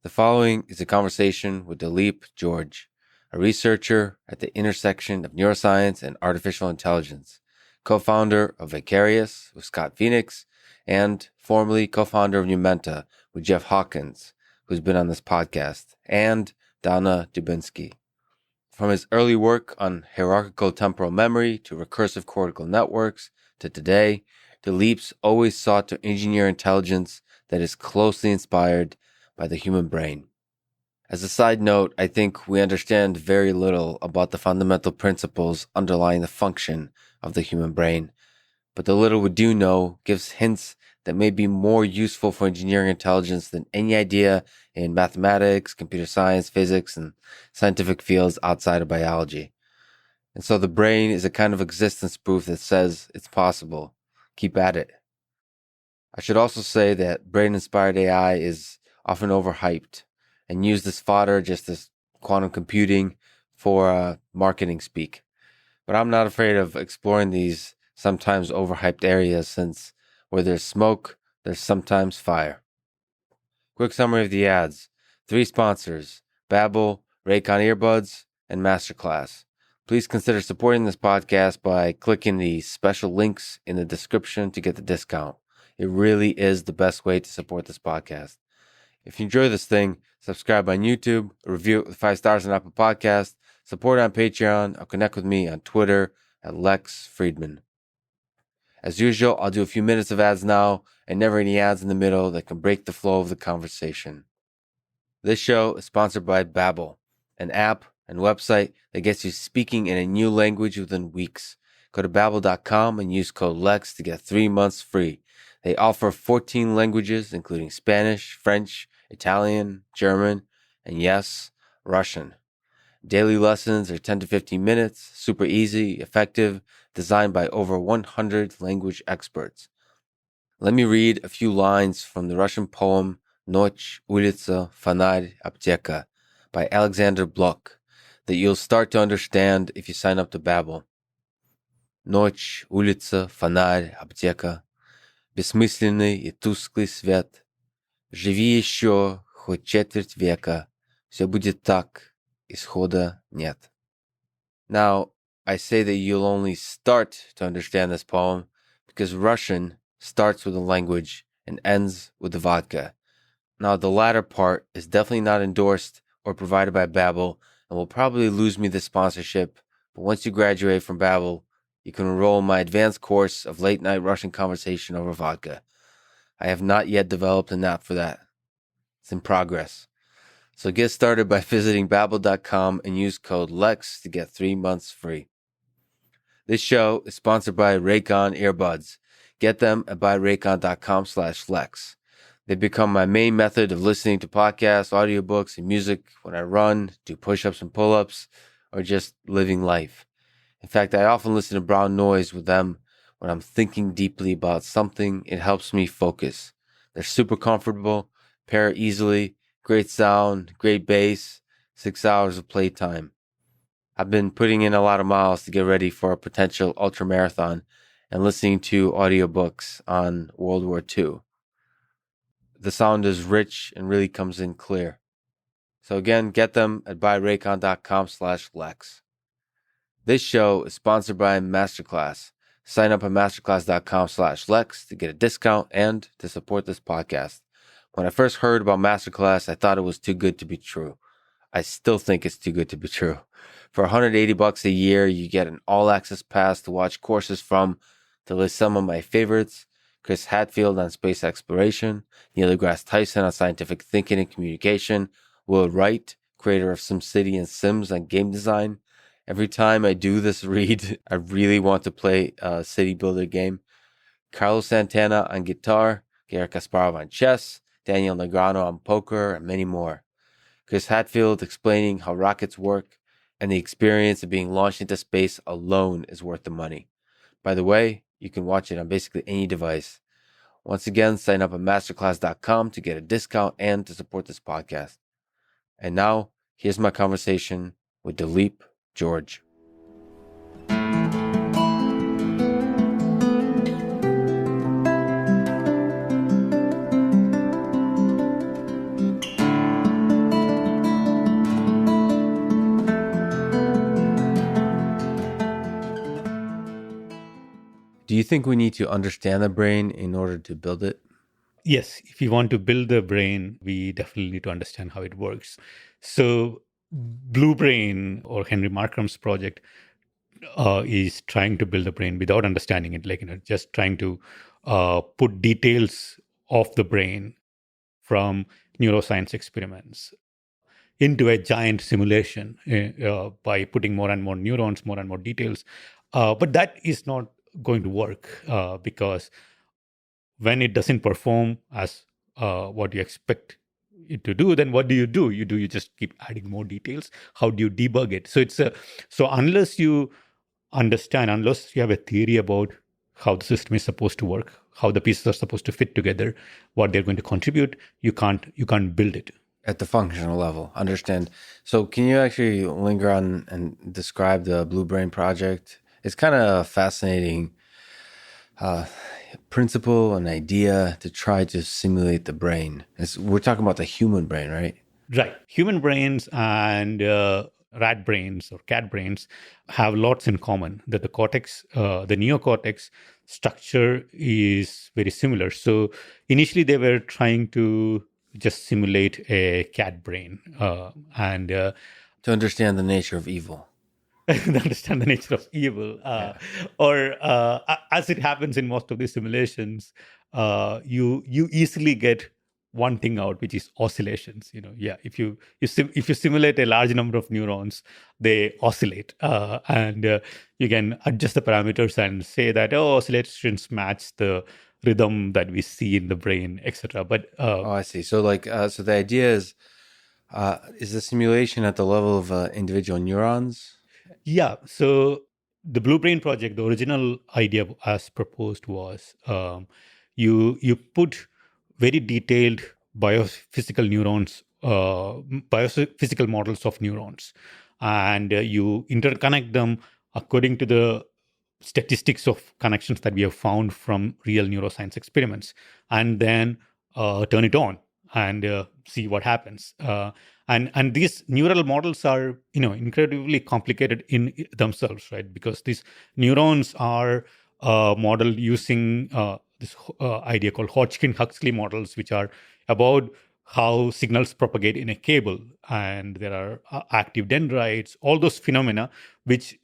The following is a conversation with Dileep George, a researcher at the intersection of neuroscience and artificial intelligence, co-founder of Vicarious with Scott Phoenix, and formerly co-founder of Numenta with Jeff Hawkins, who's been on this podcast, and Donna Dubinsky. From his early work on hierarchical temporal memory to recursive cortical networks to today, Dileep's always sought to engineer intelligence that is closely inspired by the human brain. As a side note, I think we understand very little about the fundamental principles underlying the function of the human brain, but the little we do know gives hints that may be more useful for engineering intelligence than any idea in mathematics, computer science, physics, and scientific fields outside of biology. And so the brain is a kind of existence proof that says it's possible. Keep at it. I should also say that brain-inspired AI is often overhyped and used as fodder just as quantum computing for marketing speak. But I'm not afraid of exploring these sometimes overhyped areas, since where there's smoke, there's sometimes fire. Quick summary of the ads. 3 sponsors: Babbel, Raycon Earbuds, and Masterclass. Please consider supporting this podcast by clicking the special links in the description to get the discount. It really is the best way to support this podcast. If you enjoy this thing, subscribe on YouTube, review it with 5 stars on Apple Podcasts, support it on Patreon, or connect with me on Twitter at Lex Friedman. As usual, I'll do a few minutes of ads now, and never any ads in the middle that can break the flow of the conversation. This show is sponsored by Babbel, an app and website that gets you speaking in a new language within weeks. Go to Babbel.com and use code LEX to get 3 months free. They offer 14 languages, including Spanish, French, Italian, German, and yes, Russian. Daily lessons are 10 to 15 minutes, super easy, effective, designed by over 100 language experts. Let me read a few lines from the Russian poem Ночь, улица, фонарь, аптека by Alexander Blok that you'll start to understand if you sign up to Babbel. Ночь, улица, фонарь, аптека, бессмысленный и тусклый свет. Живи еще хоть четверть века, все будет так, исхода нет. Now, I say that you'll only start to understand this poem because Russian starts with a language and ends with the vodka. Now, the latter part is definitely not endorsed or provided by Babbel and will probably lose me the sponsorship, but once you graduate from Babbel, you can enroll in my advanced course of late-night Russian conversation over vodka. I have not yet developed an app for that. It's in progress. So get started by visiting Babbel.com and use code LEX to get 3 months free. This show is sponsored by Raycon Earbuds. Get them at buyraycon.com/Lex. They've become my main method of listening to podcasts, audiobooks, and music when I run, do push-ups and pull-ups, or just living life. In fact, I often listen to brown noise with them when I'm thinking deeply about something. It helps me focus. They're super comfortable, pair easily, great sound, great bass, 6 hours of playtime. I've been putting in a lot of miles to get ready for a potential ultramarathon and listening to audiobooks on World War II. The sound is rich and really comes in clear. So again, get them at buyraycon.com/Lex. This show is sponsored by Masterclass. Sign up at masterclass.com/Lex to get a discount and to support this podcast. When I first heard about Masterclass, I thought it was too good to be true. I still think it's too good to be true. For $180 a year, you get an all-access pass to watch courses from, to list some of my favorites: Chris Hadfield on space exploration, Neil deGrasse Tyson on scientific thinking and communication, Will Wright, creator of SimCity and Sims on game design. Every time I do this read, I really want to play a city builder game. Carlos Santana on guitar, Garry Kasparov on chess, Daniel Negreanu on poker, and many more. Chris Hadfield explaining how rockets work, and the experience of being launched into space alone is worth the money. By the way, you can watch it on basically any device. Once again, sign up at masterclass.com to get a discount and to support this podcast. And now, here's my conversation with Dileep George. you think we need to understand the brain in order to build it? Yes, if you want to build the brain, we definitely need to understand how it works. So, Blue Brain or Henry Markram's project is trying to build the brain without understanding it, like just trying to put details of the brain from neuroscience experiments into a giant simulation by putting more and more neurons, more and more details. But that is not going to work because when it doesn't perform as what you expect it to do, then what do? You just keep adding more details. How do you debug it? So unless you understand, unless you have a theory about how the system is supposed to work, how the pieces are supposed to fit together, what they're going to contribute, you can't build it. At the functional level, understand. So can you actually linger on and describe the Blue Brain project? It's kind of a fascinating principle and idea to try to simulate the brain. We're talking about the human brain, right? Right. Human brains and rat brains or cat brains have lots in common. That the cortex, the neocortex structure is very similar. So initially they were trying to just simulate a cat brain and To understand the nature of evil. understand the nature of evil. Or as it happens in most of these simulations, you easily get one thing out, which is oscillations. If you simulate a large number of neurons, they oscillate, and you can adjust the parameters and say that oscillations match the rhythm that we see in the brain, etc. But I see. So so the idea is the simulation at the level of individual neurons? yeah, so the Blue Brain project, the original idea as proposed was you put very detailed biophysical neurons, biophysical models of neurons, and you interconnect them according to the statistics of connections that we have found from real neuroscience experiments, and then turn it on and see what happens. And these neural models are incredibly complicated in themselves, right? Because these neurons are modeled using this idea called Hodgkin-Huxley models, which are about how signals propagate in a cable, and there are active dendrites, all those phenomena, which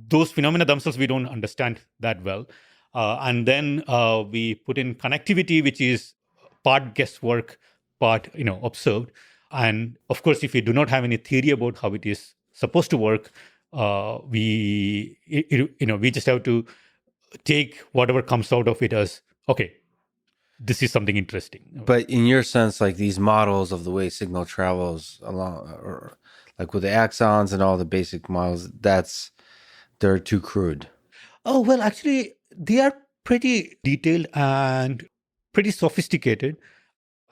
those phenomena themselves we don't understand that well. And then we put in connectivity, which is part guesswork, part observed. And of course, if we do not have any theory about how it is supposed to work, we just have to take whatever comes out of it as okay. This is something interesting. But in your sense, like these models of the way signal travels along, or like with the axons and all the basic models, they're too crude. Oh, well, actually, they are pretty detailed and pretty sophisticated,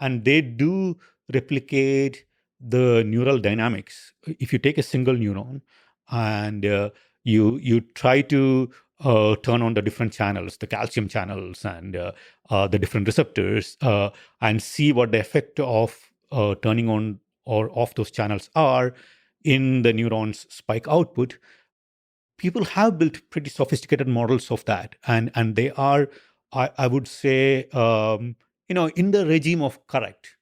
and they do replicate the neural dynamics. If you take a single neuron and you try to turn on the different channels, the calcium channels and the different receptors, and see what the effect of turning on or off those channels are in the neuron's spike output, people have built pretty sophisticated models of that, and they are, I would say, in the regime of correct.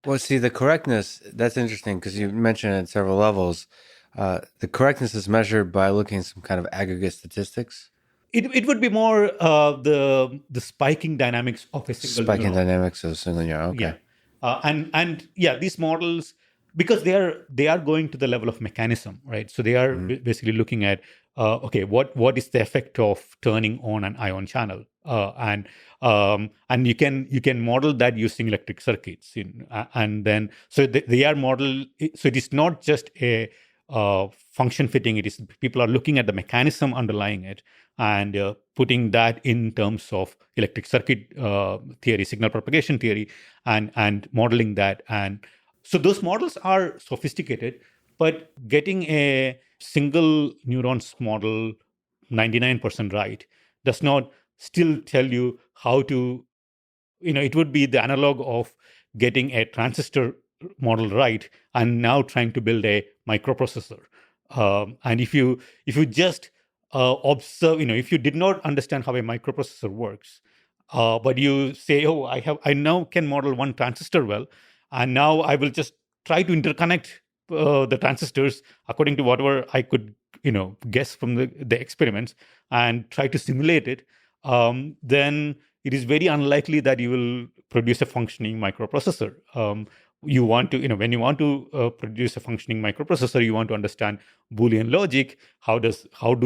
Well, see, the correctness, that's interesting because you mentioned it at several levels. The correctness is measured by looking at some kind of aggregate statistics. It would be more the spiking dynamics of a single Spiking neuron. dynamics of a single neuron. Okay. Yeah, and yeah, these models, because they are going to the level of mechanism, right? So they are basically looking at okay, what is the effect of turning on an ion channel, and you can model that using electric circuits, and then so they are model. So it is not just a function fitting. It is people are looking at the mechanism underlying it and putting that in terms of electric circuit theory, signal propagation theory, and modeling that. And so those models are sophisticated, but getting a single neurons model 99% right does not still tell you how to, it would be the analog of getting a transistor model right and now trying to build a microprocessor. And if you just observe, if you did not understand how a microprocessor works, but you say, oh, I now can model one transistor well, and now I will just try to interconnect the transistors according to whatever I could, guess from the experiments and try to simulate it, then it is very unlikely that you will produce a functioning microprocessor. You want to, when you want to produce a functioning microprocessor, you want to understand Boolean logic. How do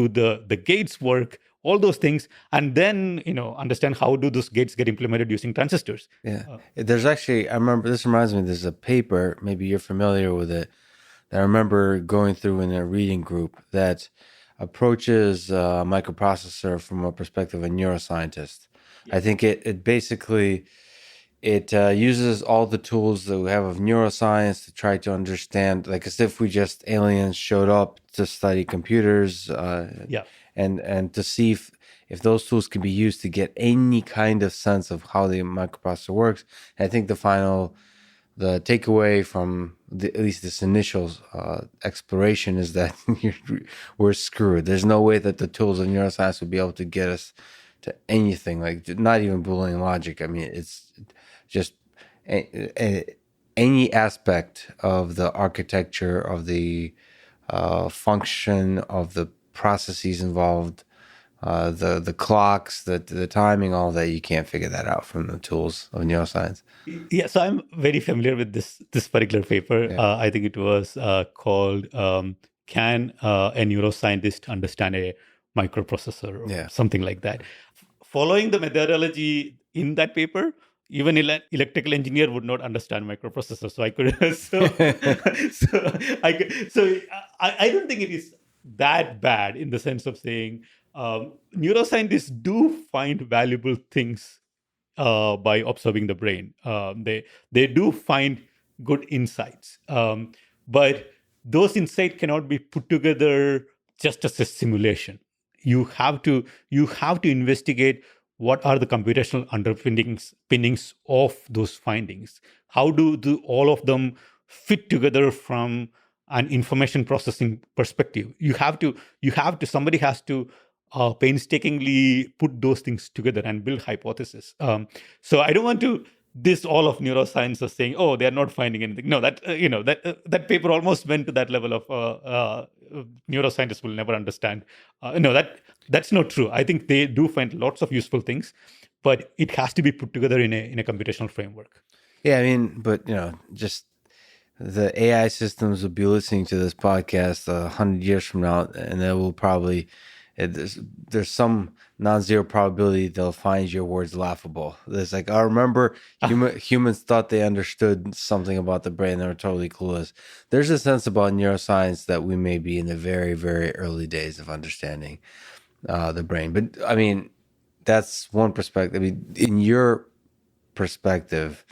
the gates work? All those things, and then understand how do those gates get implemented using transistors. Yeah, there's actually, I remember, this reminds me, there's a paper, maybe you're familiar with it, that I remember going through in a reading group that approaches a microprocessor from a perspective of a neuroscientist. I think it basically uses all the tools that we have of neuroscience to try to understand, like as if we just aliens showed up to study computers, and to see if those tools can be used to get any kind of sense of how the microprocessor works. And I think the takeaway from at least this initial exploration is that we're screwed. There's no way that the tools of neuroscience would be able to get us to anything, like not even Boolean logic. I mean, it's just any aspect of the architecture of the function of the processes involved, the clocks, the timing, all that. You can't figure that out from the tools of neuroscience. Yeah, so I'm very familiar with this particular paper. Yeah. I think it was called "Can a Neuroscientist Understand a Microprocessor?" or something like that. Following the methodology in that paper, even electrical engineer would not understand microprocessors. So I could, I don't think it is that bad in the sense of saying neuroscientists do find valuable things by observing the brain. They do find good insights, but those insights cannot be put together just as a simulation. You have to investigate what are the computational underpinnings of those findings. How do all of them fit together from an information processing perspective? Somebody has to painstakingly put those things together and build hypotheses. So I don't want to diss all of neuroscience as saying, oh, they are not finding anything. No, that paper almost went to that level of neuroscientists will never understand. That's not true. I think they do find lots of useful things, but it has to be put together in a computational framework. Yeah, I mean, but just the AI systems will be listening to this podcast 100 years from now, and they will probably there's some non-zero probability they'll find your words laughable. There's like, I remember humans thought they understood something about the brain. They were totally clueless. There's a sense about neuroscience that we may be in the very, very early days of understanding the brain. But I mean, that's one perspective. I mean, in your perspective,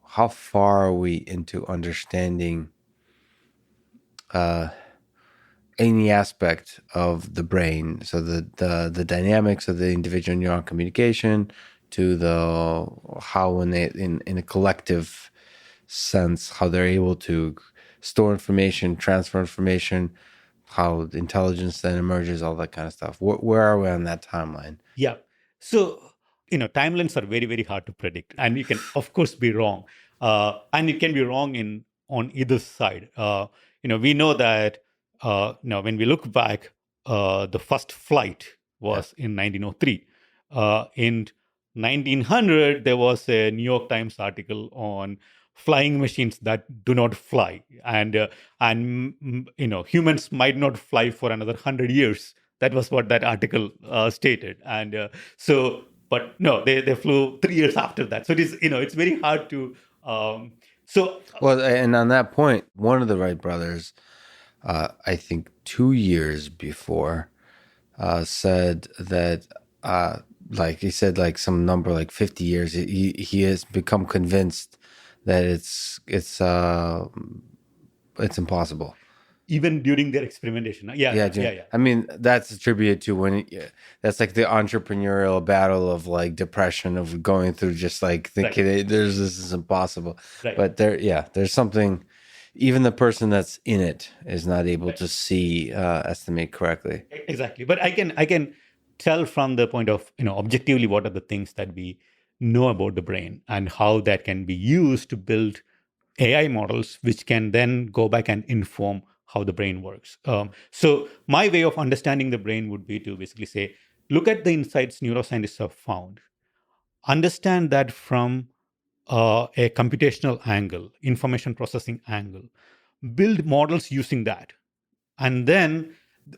how far are we into understanding any aspect of the brain? So the dynamics of the individual neuron communication to the how in a collective sense, how they're able to store information, transfer information, how intelligence then emerges, all that kind of stuff. Where are we on that timeline? Yeah. So, timelines are very, very hard to predict. And you can, of course, be wrong. And it can be wrong on either side. We know that when we look back, the first flight was in 1903. In 1900, there was a New York Times article on flying machines that do not fly, and humans might not fly for another 100 years. That was what that article stated, and but no, they flew 3 years after that. So it is, it's very hard to. Well, and on that point, one of the Wright brothers, I think 2 years before, said that, like he said, like some number, like 50 years, he has become convinced that it's impossible. Even during their experimentation. Yeah. I mean, that's attributed to that's like the entrepreneurial battle of like depression of going through just like thinking this is impossible. Right. But there's something, even the person that's in it is not able to see, estimate correctly. Exactly. But I can tell from the point of, objectively, what are the things that we know about the brain and how that can be used to build AI models, which can then go back and inform how the brain works. So my way of understanding the brain would be to basically say, look at the insights neuroscientists have found, understand that from a computational angle, information processing angle, build models using that, and then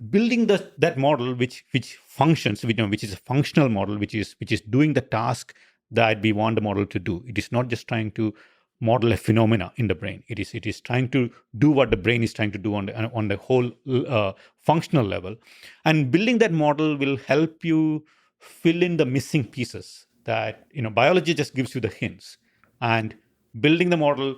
building that model which functions, which is a functional model, which is doing the task that we want the model to do. It is not just trying to model a phenomena in the brain. It is trying to do what the brain is trying to do on the whole functional level. And building that model will help you fill in the missing pieces that, biology just gives you the hints, and building the model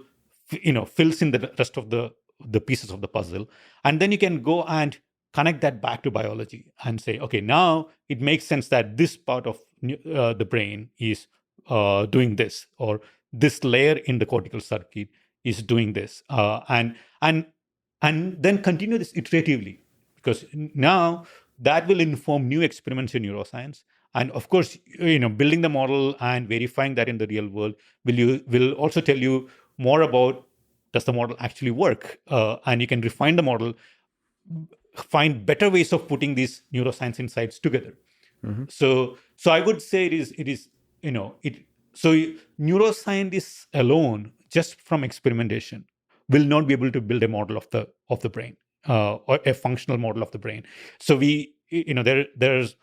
fills in the rest of the pieces of the puzzle. And then you can go and connect that back to biology and say, okay, now it makes sense that this part of the brain is doing this, or this layer in the cortical circuit is doing this, and then continue this iteratively, because now that will inform new experiments in neuroscience. And of course, building the model and verifying that in the real world will also tell you more about, does the model actually work, and you can refine the model, find better ways of putting these neuroscience insights together. So I would say it is so neuroscientists alone, just from experimentation, will not be able to build a model of the brain, or a functional model of the brain. So there's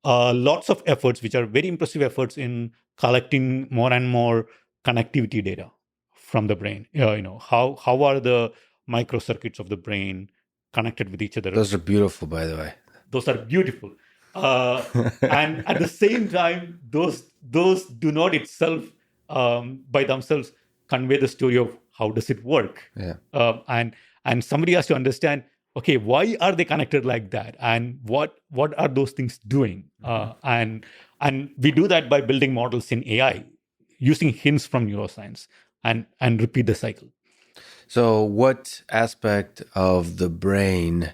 lots of efforts, which are very impressive efforts, in collecting more and more connectivity data from the brain. How are the microcircuits of the brain connected with each other? Those are beautiful, by the way. Those are beautiful. And at the same time, those do not itself, by themselves, convey the story of how does it work. Yeah. And somebody has to understand, okay, why are they connected like that, and what are those things doing? And we do that by building models in AI using hints from neuroscience, and repeat the cycle. So what aspect of the brain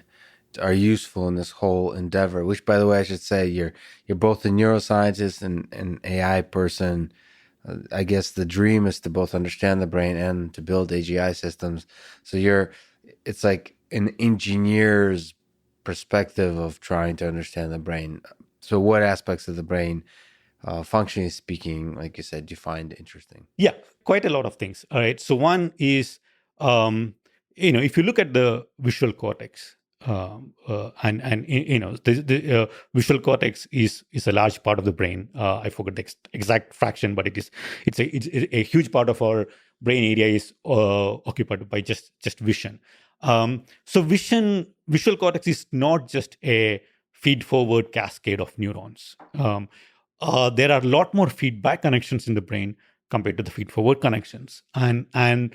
are useful in this whole endeavor? Which, by the way, I should say, you're both a neuroscientist and an AI person. I guess the dream is to both understand the brain and to build AGI systems. So it's like an engineer's perspective of trying to understand the brain. So what aspects of the brain, functionally speaking, like you said, do you find interesting? Yeah, quite a lot of things. All right. So one is, if you look at the visual cortex, the visual cortex is a large part of the brain. I forgot the exact fraction, but it's a huge part of our brain area is occupied by just vision. So visual cortex is not just a feed forward cascade of neurons. There are a lot more feedback connections in the brain compared to the feed forward connections, and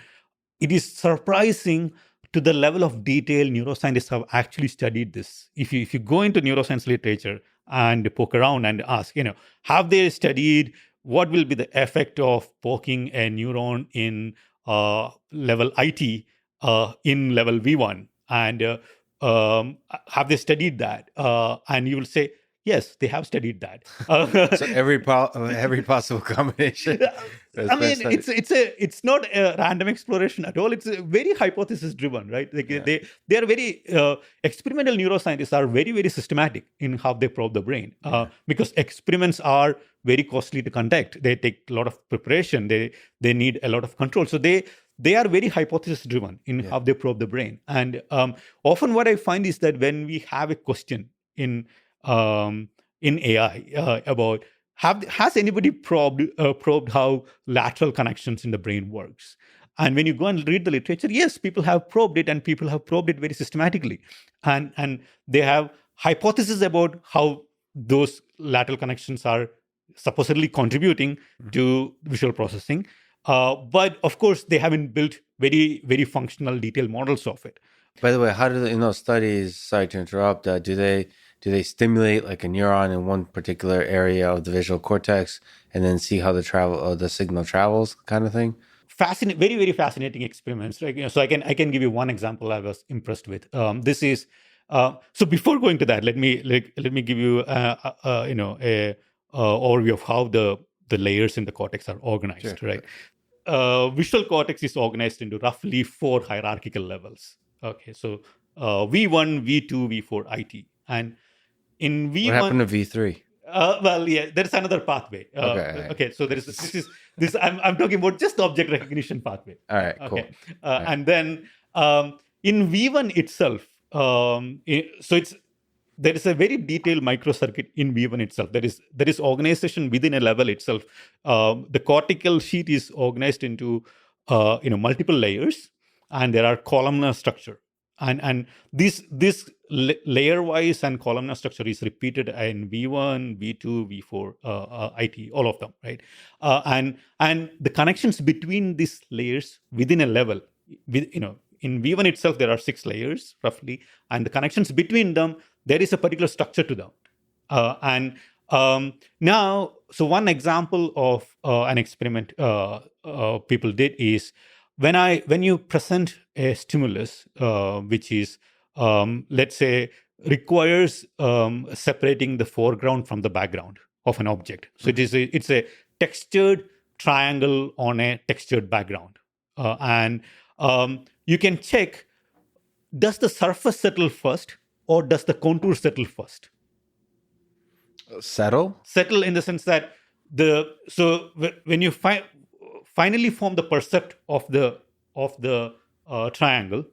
it is surprising to the level of detail neuroscientists have actually studied this. If you go into neuroscience literature and poke around and ask, have they studied what will be the effect of poking a neuron in level IT in level V1, and have they studied that? And you will say, yes, they have studied that. So every possible combination. I mean, it's not a random exploration at all. It's very hypothesis driven, right? They are very experimental neuroscientists are very, very systematic in how they probe the brain, because experiments are very costly to conduct. They take a lot of preparation. They need a lot of control. So they are very hypothesis driven in how they probe the brain. And often what I find is that when we have a question in AI about has anybody probed how lateral connections in the brain works, and when you go and read the literature, yes, people have probed it, and people have probed it very systematically, and they have hypotheses about how those lateral connections are supposedly contributing to visual processing, but of course they haven't built very, very functional detailed models of it. By the way, how do they, studies, sorry to interrupt, do they stimulate like a neuron in one particular area of the visual cortex and then see how the signal travels, kind of thing? very, very fascinating experiments. Right? So I can give you one example I was impressed with. This is so before going to that, let me give you a overview of how the layers in the cortex are organized. Sure. Right. Visual cortex is organized into roughly 4 hierarchical levels. Okay, so V1, V2, V4, IT, and in V1, What happened to V3? Well, yeah, there's another pathway. Okay, so this. I'm talking about just the object recognition pathway. All right, cool. Okay, and then in V1 itself, there is a very detailed microcircuit in V1 itself. There is organization within a level itself. The cortical sheet is organized into multiple layers, and there are columnar structure. And this layer wise and columnar structure is repeated in V1, V2, V4, IT, all of them, right? And the connections between these layers within a level, in V1 itself there are 6 layers roughly, and the connections between them, there is a particular structure to them. Now, so one example of an experiment people did is when you present a stimulus, which is, let's say, requires separating the foreground from the background of an object. So it's a textured triangle on a textured background. And you can check, does the surface settle first or does the contour settle first? Settle in the sense that when you finally form the percept of the triangle,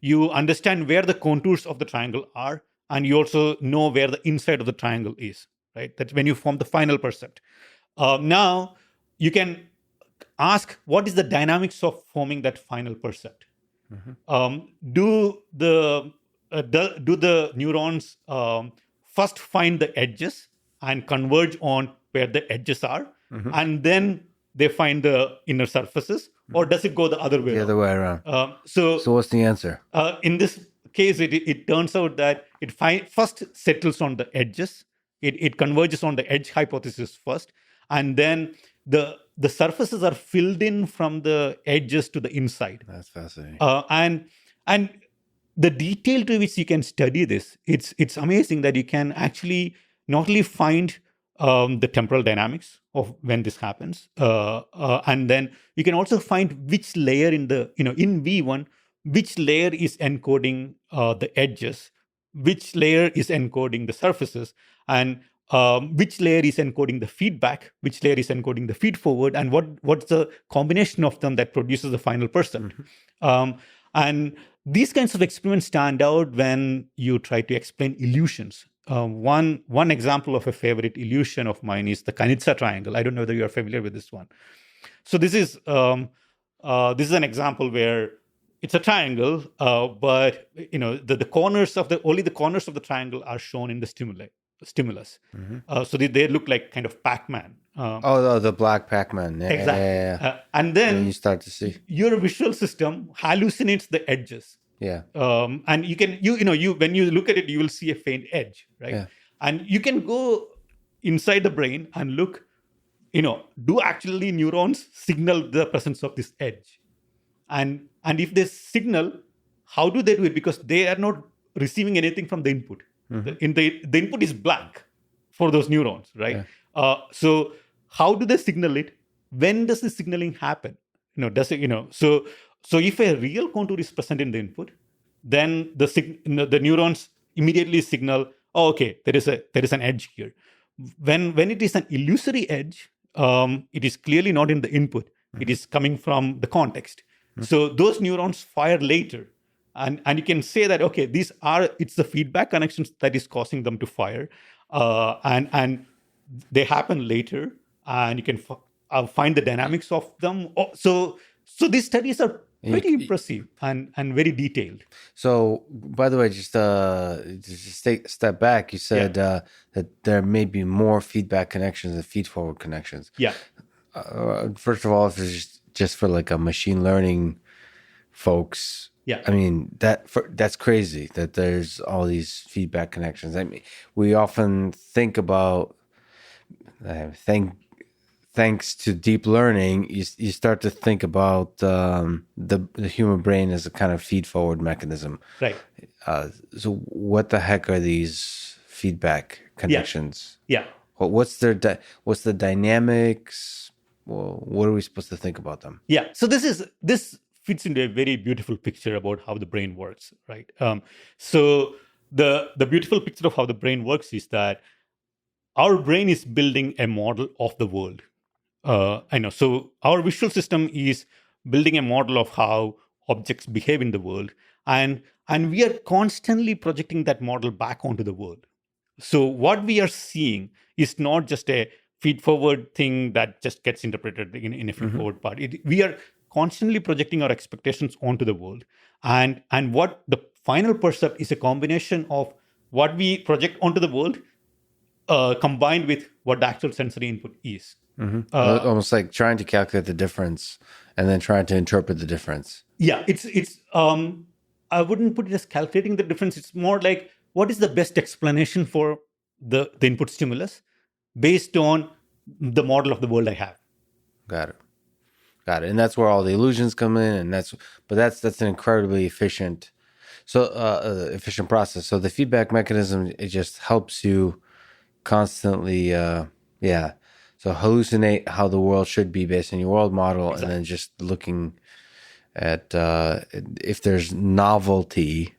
you understand where the contours of the triangle are, and you also know where the inside of the triangle is. Right? That's when you form the final percept. Now you can ask, what is the dynamics of forming that final percept? Do the neurons first find the edges and converge on where the edges are, and then they find the inner surfaces, or does it go the other way around? The other way around. So what's the answer? In this case, it turns out that it first settles on the edges. It converges on the edge hypothesis first, and then the surfaces are filled in from the edges to the inside. That's fascinating. And the detail to which you can study this, it's amazing that you can actually not only find the temporal dynamics of when this happens, and then you can also find which layer in V1, which layer is encoding the edges, which layer is encoding the surfaces, and which layer is encoding the feedback, which layer is encoding the feed forward, and what's the combination of them that produces the final percept. And these kinds of experiments stand out when you try to explain illusions. One example of a favorite illusion of mine is the Kanitsa triangle. I don't know whether you are familiar with this one. So this is an example where it's a triangle, but the corners of only the corners of the triangle are shown in the stimulus. So they look like kind of Pac-Man. The black Pac-Man. Yeah, exactly. Yeah. And then you start to see your visual system hallucinates the edges. Yeah. And you can when you look at it, you will see a faint edge, right? Yeah. And you can go inside the brain and look, do actually neurons signal the presence of this edge? And if they signal, how do they do it? Because they are not receiving anything from the input. The input is blank for those neurons, right? Yeah. So how do they signal it? When does the signaling happen? Does it? So if a real contour is present in the input, then the neurons immediately signal, oh, okay, there is an edge here. When it is an illusory edge, it is clearly not in the input. It is coming from the context. So those neurons fire later. And you can say that, okay, it's the feedback connections that is causing them to fire. And they happen later, and you can find the dynamics of them. So these studies are pretty impressive and very detailed. So, by the way, just take a step back. You said that there may be more feedback connections than feed-forward connections. Yeah. First of all, if it's just for like a machine learning folks, yeah, I mean that's crazy that there's all these feedback connections. I mean, we often think about thank thanks to deep learning, you start to think about the human brain as a kind of feed-forward mechanism. Right. So what the heck are these feedback connections? Yeah. What's what's the dynamics? Well, what are we supposed to think about them? Yeah. So this fits into a very beautiful picture about how the brain works, right? So the beautiful picture of how the brain works is that our brain is building a model of the world. I know. So our visual system is building a model of how objects behave in the world, and we are constantly projecting that model back onto the world. So what we are seeing is not just a feed-forward thing that just gets interpreted in a feed-forward part. We are constantly projecting our expectations onto the world, and what the final percept is a combination of what we project onto the world combined with what the actual sensory input is. Almost like trying to calculate the difference and then trying to interpret the difference. Yeah, it's I wouldn't put it as calculating the difference. It's more like what is the best explanation for the input stimulus based on the model of the world I have. Got it. And that's where all the illusions come in, and that's an incredibly efficient process. So the feedback mechanism, it just helps you constantly so hallucinate how the world should be based on your world model. Exactly. And then just looking at if there's novelty,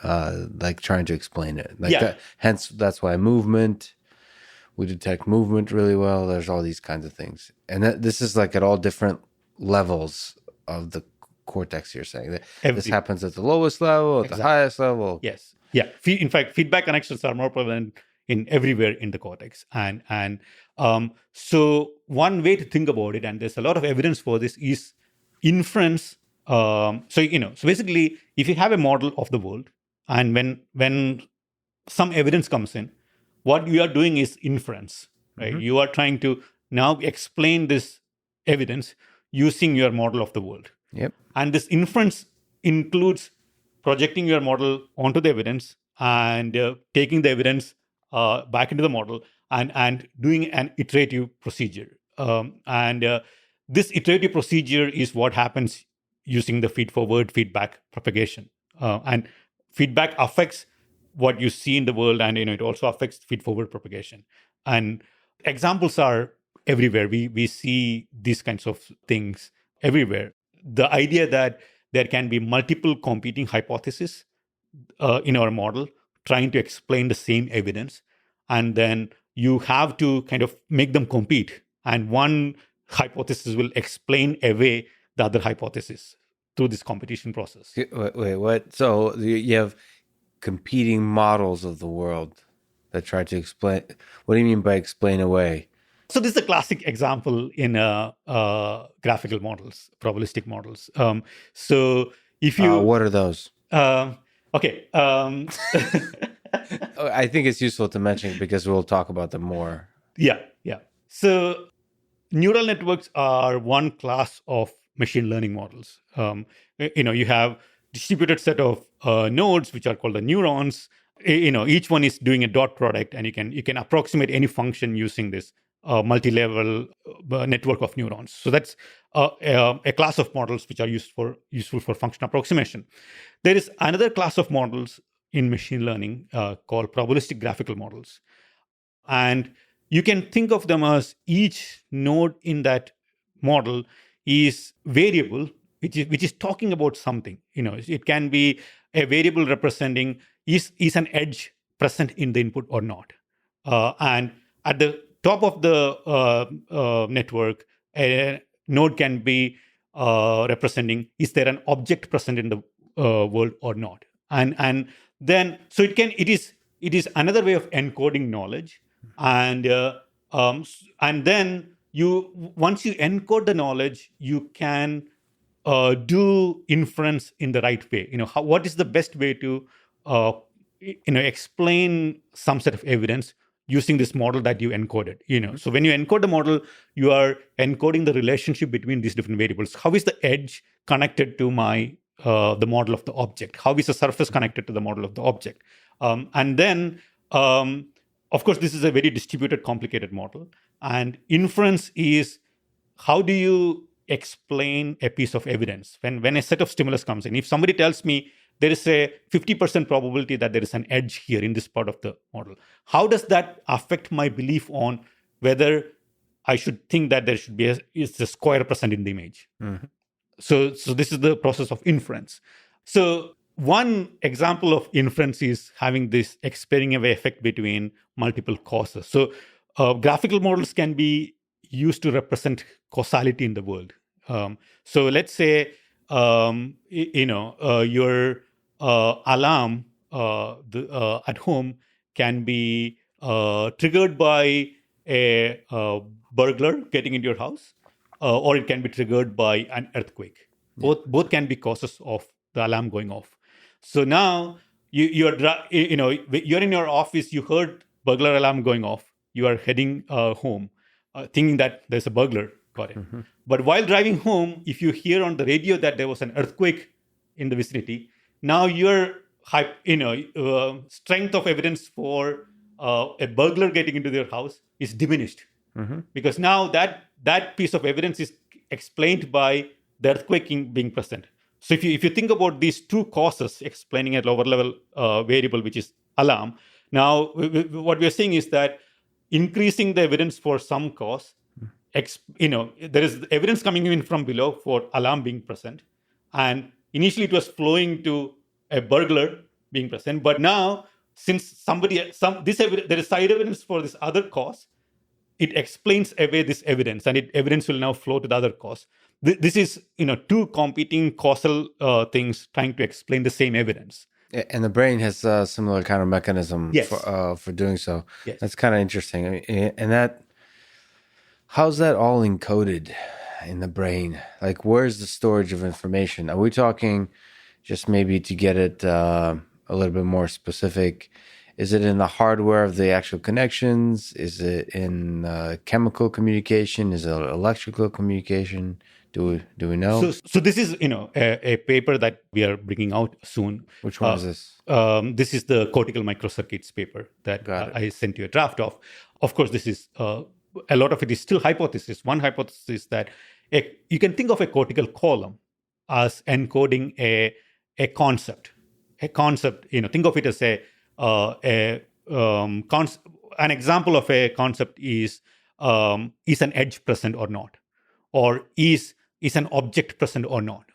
like trying to explain it, that, hence that's why we detect movement really well. There's all these kinds of things, and this is like at all different levels of the cortex. You're saying that this happens at the lowest level, at the highest level. Yes. In fact, feedback connections are more prevalent in everywhere in the cortex, and so one way to think about it, and there's a lot of evidence for this, is inference. So basically, if you have a model of the world, and when some evidence comes in, what you are doing is inference, right? Mm-hmm. You are trying to now explain this evidence using your model of the world. Yep. And this inference includes projecting your model onto the evidence and taking the evidence back into the model and doing an iterative procedure. This iterative procedure is what happens using the feed-forward feedback propagation. And feedback affects what you see in the world, and it also affects feed-forward propagation. And examples are everywhere. We see these kinds of things everywhere. The idea that there can be multiple competing hypotheses in our model trying to explain the same evidence, and then you have to kind of make them compete, and one hypothesis will explain away the other hypothesis through this competition process. Wait, what? So you have competing models of the world that try to explain. What do you mean by explain away? So this is a classic example in graphical models, probabilistic models. So if you... what are those? Okay. I think it's useful to mention because we'll talk about them more. Yeah. So neural networks are one class of machine learning models. You have distributed set of nodes, which are called the neurons. Each one is doing a dot product, and you can approximate any function using this multi-level network of neurons. So that's a class of models which are useful for function approximation. There is another class of models in machine learning called probabilistic graphical models. And you can think of them as each node in that model is variable, which is talking about something. It can be a variable representing is an edge present in the input or not. And at the top of the network, a node can be representing is there an object present in the world or not. And then so it is another way of encoding knowledge. And then once you encode the knowledge, you can do inference in the right way. What is the best way to explain some set of evidence using this model that you encoded. So when you encode the model, you are encoding the relationship between these different variables. How is the edge connected to the model of the object? How is the surface connected to the model of the object? And then, of course, this is a very distributed, complicated model. And inference is how do you explain a piece of evidence when a set of stimulus comes in. If somebody tells me there is a 50% probability that there is an edge here in this part of the model, how does that affect my belief on whether I should think that there should be is a square present in the image? Mm-hmm. So this is the process of inference. So one example of inference is having this explaining away effect between multiple causes. So graphical models can be used to represent causality in the world. So let's say your alarm at home can be triggered by a burglar getting into your house, or it can be triggered by an earthquake. Both can be causes of the alarm going off. So now you're in your office. You heard burglar alarm going off. You are heading home, thinking that there's a burglar. Got it. Mm-hmm. But while driving home, if you hear on the radio that there was an earthquake in the vicinity, now your strength of evidence for a burglar getting into their house is diminished. Mm-hmm. Because now that piece of evidence is explained by the earthquake being present. So if you think about these two causes explaining a lower level variable, which is alarm, now what we are saying is that increasing the evidence for some cause, there is evidence coming in from below for alarm being present, and initially it was flowing to a burglar being present, but now since there is side evidence for this other cause, it explains away this evidence, and evidence will now flow to the other cause. This is two competing causal things trying to explain the same evidence. And the brain has a similar kind of mechanism for doing so. Yes. That's kind of interesting. And how's that all encoded in the brain? Like, where's the storage of information? Are we talking just maybe to get it a little bit more specific? Is it in the hardware of the actual connections? Is it in chemical communication? Is it electrical communication? Do we know? So this is a paper that we are bringing out soon. Which one is this? This is the cortical microcircuits paper that I sent you a draft of. Of course, this is a lot of it is still hypothesis. One hypothesis is that you can think of a cortical column as encoding a concept. A concept, think of it as an example of a concept is an edge present or not, or is an object present or not.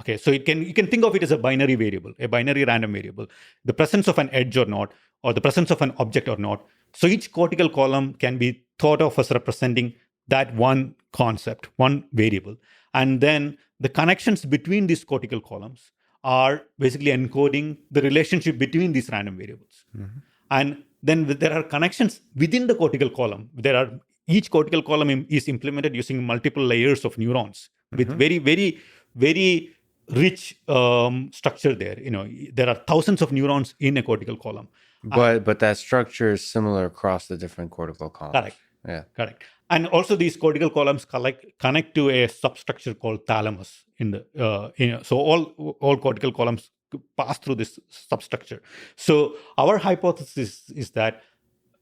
Okay, so you can think of it as a binary variable, a binary random variable, the presence of an edge or not, or the presence of an object or not. So each cortical column can be thought of as representing that one concept, one variable, and then the connections between these cortical columns are basically encoding the relationship between these random variables. Mm-hmm. And then there are connections within the cortical column. Each cortical column is implemented using multiple layers of neurons with very, very, very rich structure there. There are thousands of neurons in a cortical column. But that structure is similar across the different cortical columns. Correct. Yeah. Correct. And also these cortical columns connect to a substructure called thalamus. So all cortical columns pass through this substructure. So our hypothesis is that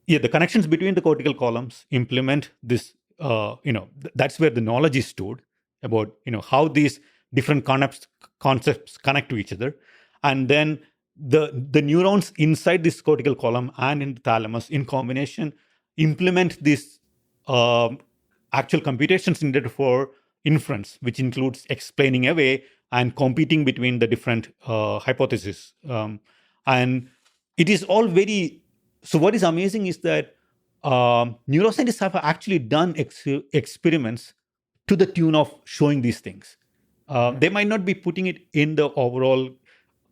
the connections between the cortical columns implement this. That's where the knowledge is stored about how these different concepts connect to each other, and then the neurons inside this cortical column and in the thalamus in combination implement this actual computations needed for inference, which includes explaining away and competing between the different hypotheses. And it is all very... So what is amazing is that neuroscientists have actually done experiments to the tune of showing these things. They might not be putting it in the overall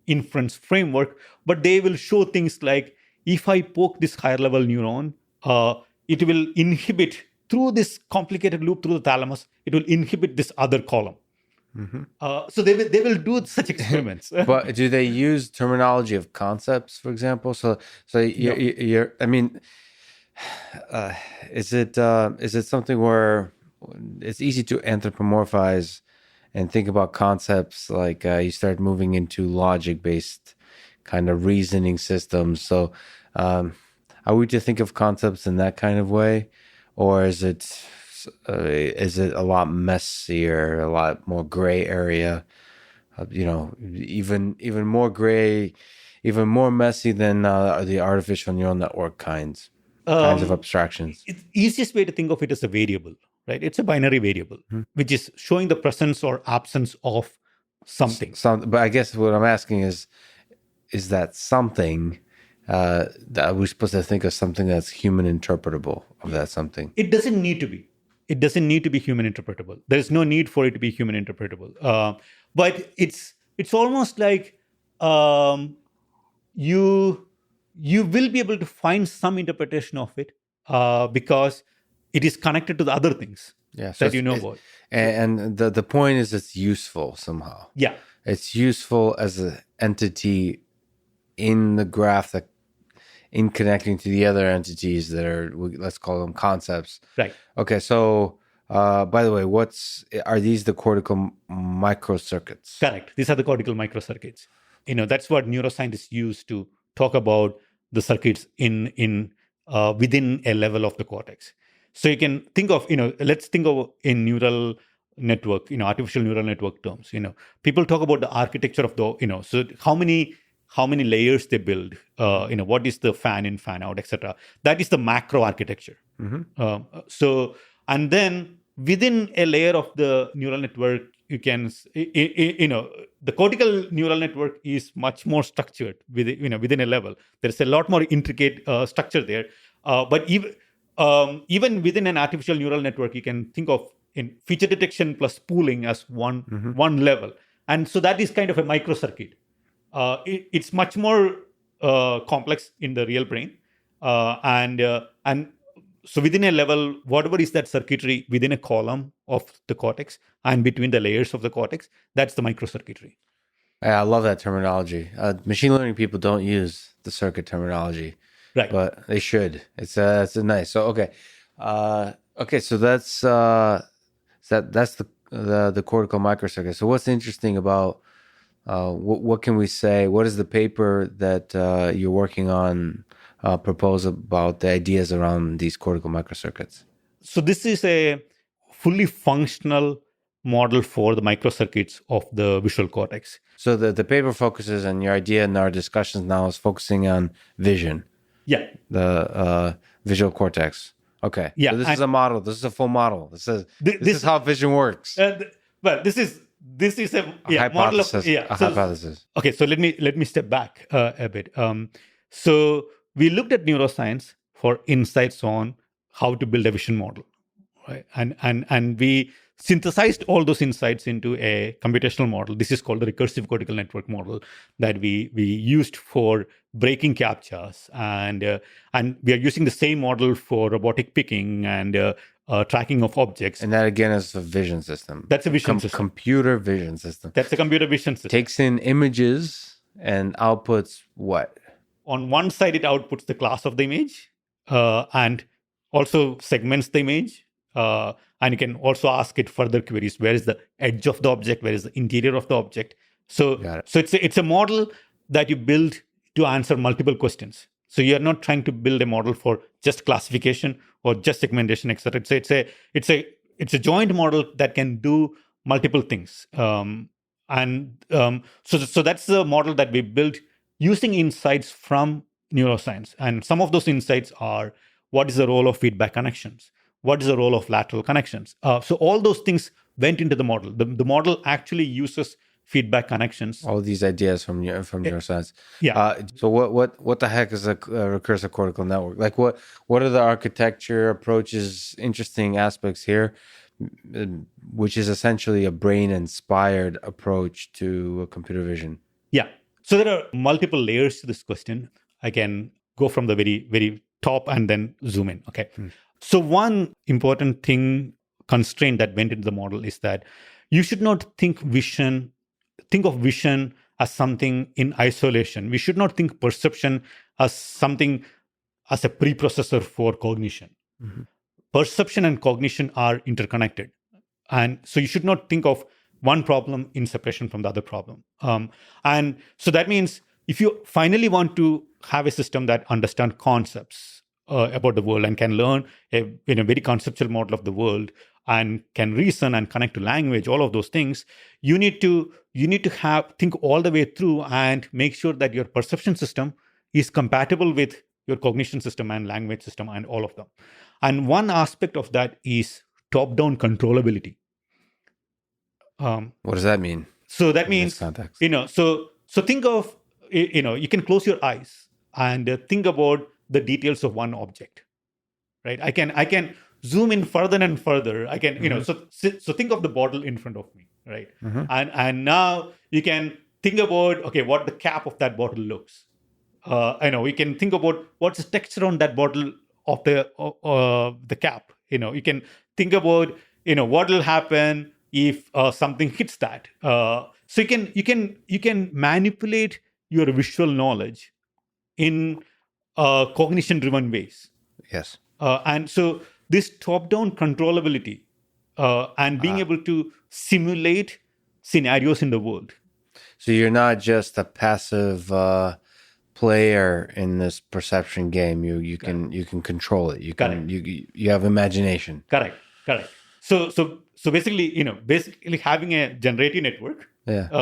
inference framework, but they will show things like, if I poke this higher level neuron, it will inhibit through this complicated loop through the thalamus, it will inhibit this other column. Mm-hmm. So they will do such experiments. But do they use terminology of concepts, for example? So you're I mean, is it something where it's easy to anthropomorphize and think about concepts like you start moving into logic-based kind of reasoning systems? So are we to think of concepts in that kind of way? or is it a lot messier, a lot more gray area? Even more gray, even more messy than the artificial neural network kinds of abstractions. It's easiest way to think of it as a variable, right? It's a binary variable, which is showing the presence or absence of something. But I guess what I'm asking is that something that we're supposed to think of something that's human interpretable of that something? It doesn't need to be. It doesn't need to be human interpretable. There's no need for it to be human interpretable. But it's almost like you will be able to find some interpretation of it because it is connected to the other things that you know about. And the point is it's useful somehow. Yeah. It's useful as an entity in the graph that in connecting to the other entities that are, let's call them concepts. Right. Okay, so by the way, are these the cortical microcircuits? Correct. These are the cortical microcircuits. That's what neuroscientists use to talk about the circuits in within a level of the cortex. So you can think of, let's think of in neural network, artificial neural network terms. People talk about the architecture of the, so how many layers they build, what is the fan in, fan out, etc. That is the macro architecture. And then within a layer of the neural network, you can, the cortical neural network is much more structured within a level. There's a lot more intricate structure there. But even within an artificial neural network, you can think of in feature detection plus pooling as one level. And so that is kind of a microcircuit. It's much more complex in the real brain. And so within a level, whatever is that circuitry within a column of the cortex and between the layers of the cortex, that's the microcircuitry. Yeah, I love that terminology. Machine learning people don't use the circuit terminology, right? But they should. It's nice. So so that's the cortical microcircuit. So what's interesting about what can we say? What is the paper that you're working on propose about the ideas around these cortical microcircuits? So this is a fully functional model for the microcircuits of the visual cortex. So the paper focuses, and your idea in our discussions now is focusing on vision. Yeah. The visual cortex. Okay. Yeah. So this is a model. This is a full model. This is how vision works. This is a hypothesis. Model of, hypothesis. Okay, so let me step back a bit. So we looked at neuroscience for insights on how to build a vision model, right? And we synthesized all those insights into a computational model. This is called the Recursive Cortical Network model that we used for breaking CAPTCHAs, and we are using the same model for robotic picking and tracking of objects. And that again is a vision system. That's a vision system. Computer vision system. That's a computer vision system. Takes in images and outputs what? On one side, it outputs the class of the image and also segments the image. And you can also ask it further queries. Where is the edge of the object? Where is the interior of the object? So it's a model that you build to answer multiple questions. So you're not trying to build a model for just classification or just segmentation, etc. It's a joint model that can do multiple things. So that's the model that we built using insights from neuroscience. And some of those insights are, what is the role of feedback connections? What is the role of lateral connections? So all those things went into the model. The model actually uses feedback connections. All these ideas from neuroscience. Yeah. So what the heck is a recursive cortical network? Like what are the architecture approaches, interesting aspects here, which is essentially a brain-inspired approach to computer vision? Yeah. So there are multiple layers to this question. I can go from the very, very top and then zoom in. Okay. So one important constraint that went into the model is that you should not think of vision as something in isolation. We should not think perception as something as a preprocessor for cognition. Mm-hmm. Perception and cognition are interconnected. And so you should not think of one problem in separation from the other problem. And so that means if you finally want to have a system that understands concepts about the world and can learn in a very conceptual model of the world and can reason and connect to language, all of those things, you need to think all the way through and make sure that your perception system is compatible with your cognition system and language system and all of them. And one aspect of that is top-down controllability. What does that mean? So that in means, this context? So think of, you can close your eyes and think about the details of one object, right? I can zoom in further and further. I can, so think of the bottle in front of me, right? And now you can think about, okay, what the cap of that bottle looks. We can think about what's the texture on that bottle of the cap. You can think about, what will happen if something hits that. So you can manipulate your visual knowledge in cognition-driven ways. Yes. And so this top-down controllability and being able to simulate scenarios in the world. So you're not just a passive player in this perception game. You can control it. You have imagination. Correct. So basically having a generative network,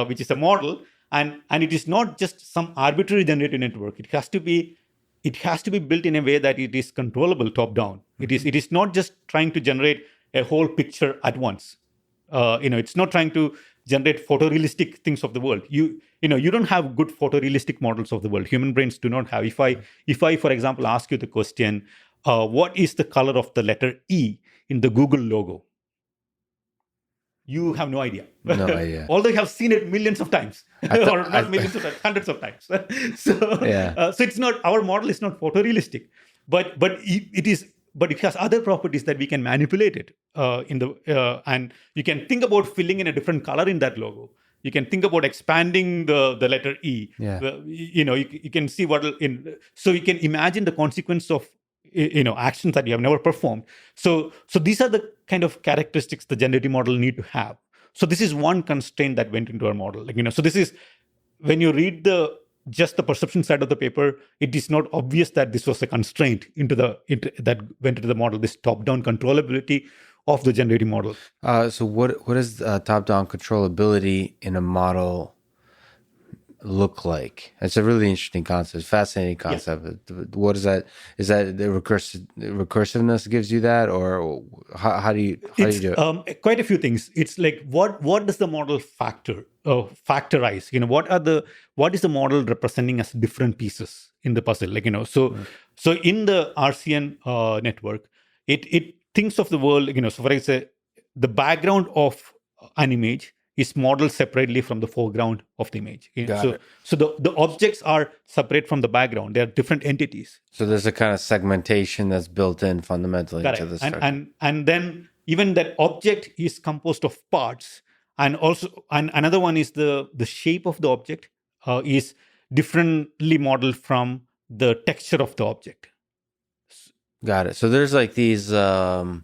which is a model, and it is not just some arbitrary generative network. It has to be built in a way that it is controllable top down. Mm-hmm. It is not just trying to generate a whole picture at once. It's not trying to generate photorealistic things of the world. You don't have good photorealistic models of the world. Human brains do not have. If I, for example, ask you the question, what is the color of the letter E in the Google logo? You have no idea. No idea. Although you have seen it millions of times, or not millions of times, hundreds of times. So it's not, our model is not photorealistic, but it has other properties that we can manipulate it and you can think about filling in a different color in that logo. You can think about expanding the letter E. Yeah. You can see so you can imagine the consequence of actions that you have never performed. So these are the kind of characteristics the generative model need to have. So this is one constraint that went into our model. So this is, when you read just the perception side of the paper, it is not obvious that this was a constraint that went into the model, this top-down controllability of the generative model. So what does top-down controllability in a model look like? It's a really interesting concept, fascinating concept. Yeah. What is that? Is that the recursiveness gives you that, or how do you do it? Quite a few things. It's like what does the model factorize? What is the model representing as different pieces in the puzzle? So in the RCN network, it thinks of the world. So for example, the background of an image is modeled separately from the foreground of the image. So the objects are separate from the background. They are different entities. So there's a kind of segmentation that's built in fundamentally into the structure. And then even that object is composed of parts. And another one is the shape of the object is differently modeled from the texture of the object. Got it. So there's like these, you know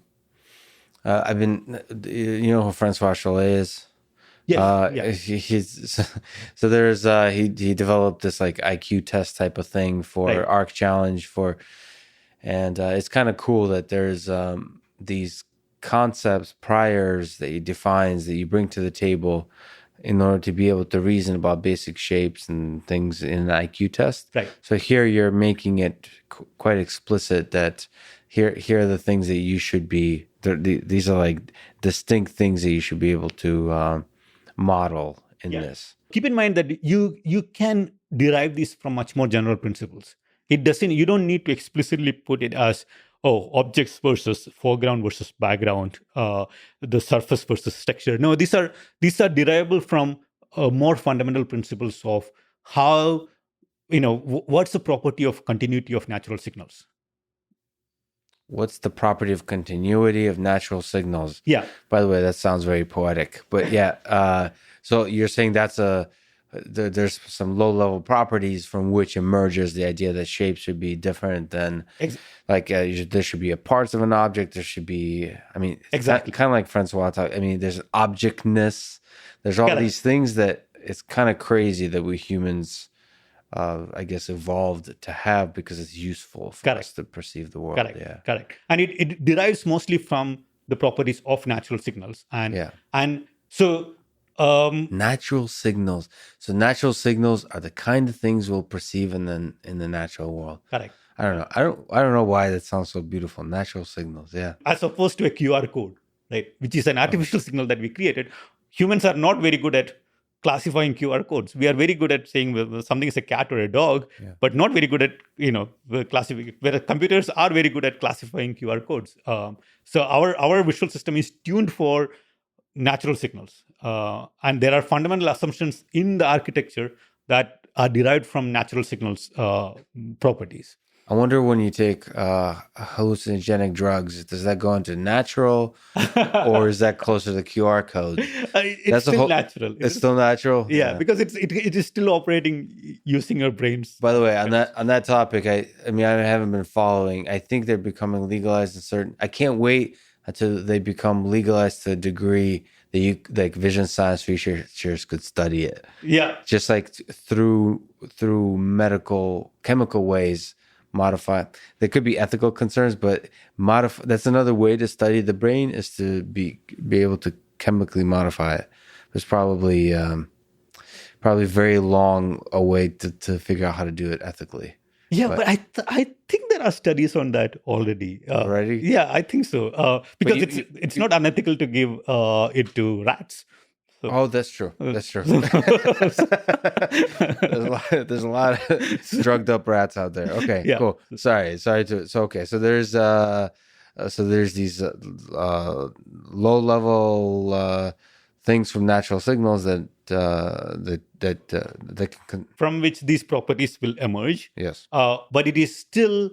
who Francois Chollet is? Yes. So there's he developed this like IQ test type of thing for Arc Challenge and it's kind of cool that there's these concepts, priors that he defines that you bring to the table in order to be able to reason about basic shapes and things in an IQ test. Right. So here you're making it quite explicit that here are the things that you should be. These are like distinct things that you should be able to model in this. Keep in mind that you can derive these from much more general principles. You don't need to explicitly put it as objects versus foreground versus background, the surface versus texture. No, these are derivable from more fundamental principles of how, what's the property of continuity of natural signals. What's the property of continuity of natural signals? Yeah. By the way, that sounds very poetic. But yeah, so you're saying there's some low-level properties from which emerges the idea that shapes should be different than, there should be a parts of an object. There should be, exactly, kind of like Francois talked. There's objectness. There's all these things that it's kind of crazy that we humans I guess, evolved to have because it's useful for us to perceive the world. Correct. And it derives mostly from the properties of natural signals. And so natural signals. So natural signals are the kind of things we'll perceive in the natural world. Correct. I don't know. I don't know why that sounds so beautiful. Natural signals, yeah. As opposed to a QR code, right, which is an artificial signal that we created. Humans are not very good at classifying QR codes. We are very good at saying whether something is a cat or a dog, but not very good at classifying. Whereas computers are very good at classifying QR codes. So our visual system is tuned for natural signals, and there are fundamental assumptions in the architecture that are derived from natural signals properties. I wonder when you take hallucinogenic drugs, does that go into natural, or is that closer to the QR code? It's still natural. It's still natural. Yeah, because it is still operating using your brains. By the way, on that topic, I mean I haven't been following. I think they're becoming legalized in certain. I can't wait until they become legalized to a degree that you like vision science researchers could study it. Yeah, just like through medical chemical ways. Modify. There could be ethical concerns, but that's another way to study the brain is to be able to chemically modify it. There's probably very long a way to figure out how to do it ethically. Yeah, but I think there are studies on that already. Already? Yeah, I think so. Because it's not unethical to give it to rats. So. Oh, that's true. That's true. there's a lot of drugged up rats out there. Okay, yeah. Cool. Sorry to. So okay, so there's these low level things from natural signals that can from which these properties will emerge. Yes. But it is still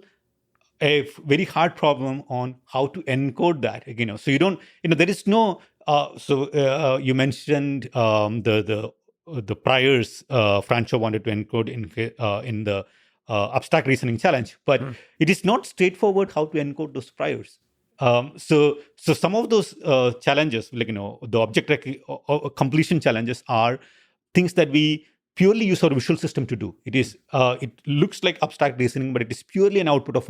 a very hard problem on how to encode that. So you don't. There is no. You mentioned the priors Francho wanted to encode in the abstract reasoning challenge, but it is not straightforward how to encode those priors. So some of those challenges, like the object completion challenges, are things that we purely use our visual system to do. It looks like abstract reasoning, but it is purely an output of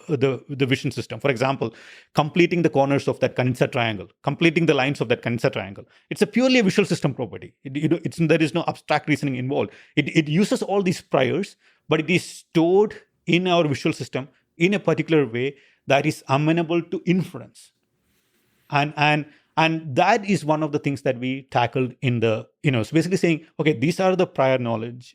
the vision system. For example, completing the corners of that Kanitsa triangle, completing the lines of that Kanitsa triangle. It's a purely a visual system property. There is no abstract reasoning involved. It uses all these priors, but it is stored in our visual system in a particular way that is amenable to inference. And that is one of the things that we tackled in the, so basically saying, okay, these are the prior knowledge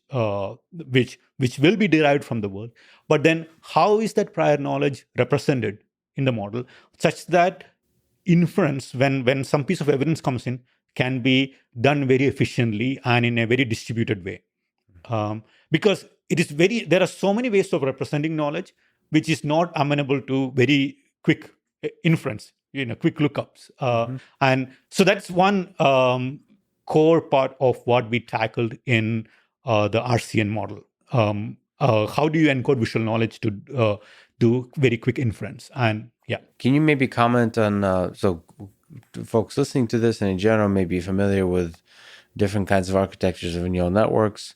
which will be derived from the world. But then how is that prior knowledge represented in the model such that inference, when some piece of evidence comes in, can be done very efficiently and in a very distributed way. Because there are so many ways of representing knowledge, which is not amenable to very quick inference. Quick lookups. And so that's one core part of what we tackled in the RCN model. How do you encode visual knowledge to do very quick inference? And yeah. Can you maybe comment on, so folks listening to this and in general may be familiar with different kinds of architectures of neural networks.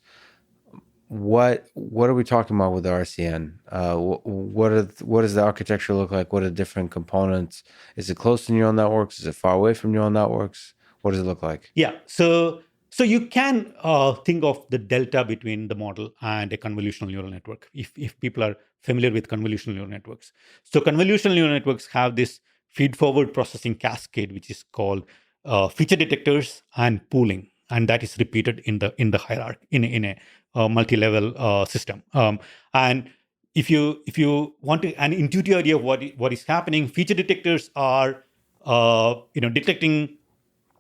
What are we talking about with the RCN? What does the architecture look like? What are the different components? Is it close to neural networks? Is it far away from neural networks? What does it look like? Yeah, so you can think of the delta between the model and a convolutional neural network, if people are familiar with convolutional neural networks. So convolutional neural networks have this feed-forward processing cascade, which is called feature detectors and pooling, and that is repeated in the hierarchy in a multi-level system. And if you want an intuitive idea of what is happening, feature detectors are detecting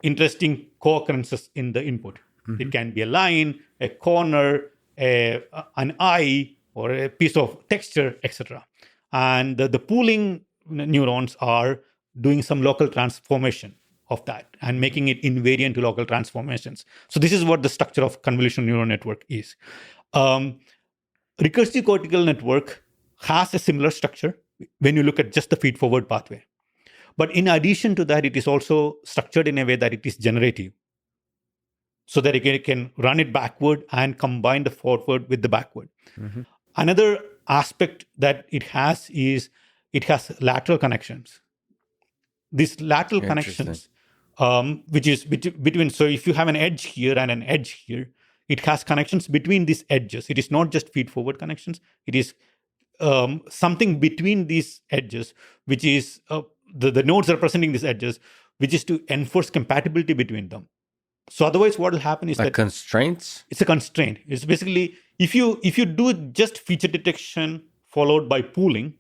interesting co-occurrences in the input. Mm-hmm. It can be a line, a corner, an eye, or a piece of texture, etc. And the pooling neurons are doing some local transformation of that and making it invariant to local transformations. So this is what the structure of convolutional neural network is. Recursive cortical network has a similar structure when you look at just the feed-forward pathway. But in addition to that, it is also structured in a way that it is generative. so that it can run it backward and combine the forward with the backward. Mm-hmm. Another aspect that it has is it has lateral connections. These lateral connections, which is between, so if you have an edge here and an edge here, it has connections between these edges. It is not just feed-forward connections. It is something between these edges, which is the nodes representing these edges, which is to enforce compatibility between them. So otherwise, what will happen is that constraints. It's a constraint. It's basically if you do just feature detection followed by pooling,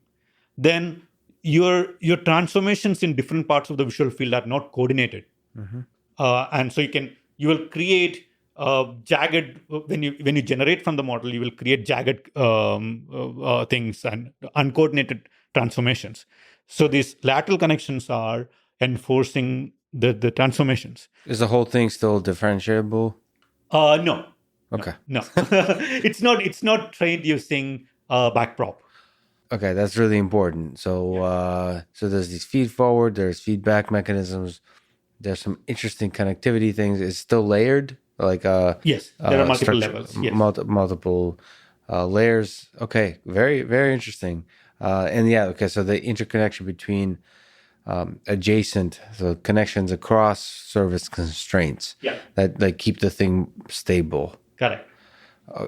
then your transformations in different parts of the visual field are not coordinated, and so you will create jagged when you generate from the model, you will create jagged things and uncoordinated transformations. So these lateral connections are enforcing the transformations. Is the whole thing still differentiable? No. Okay. No. It's not trained using backprop. Okay, that's really important. So there's these feed forward, there's feedback mechanisms, there's some interesting connectivity things. It's still layered, like yes, there are multiple levels. Yes. Multiple layers. Okay, very very interesting. And yeah, okay, so the interconnection between adjacent, so connections across service constraints, that keep the thing stable. Correct.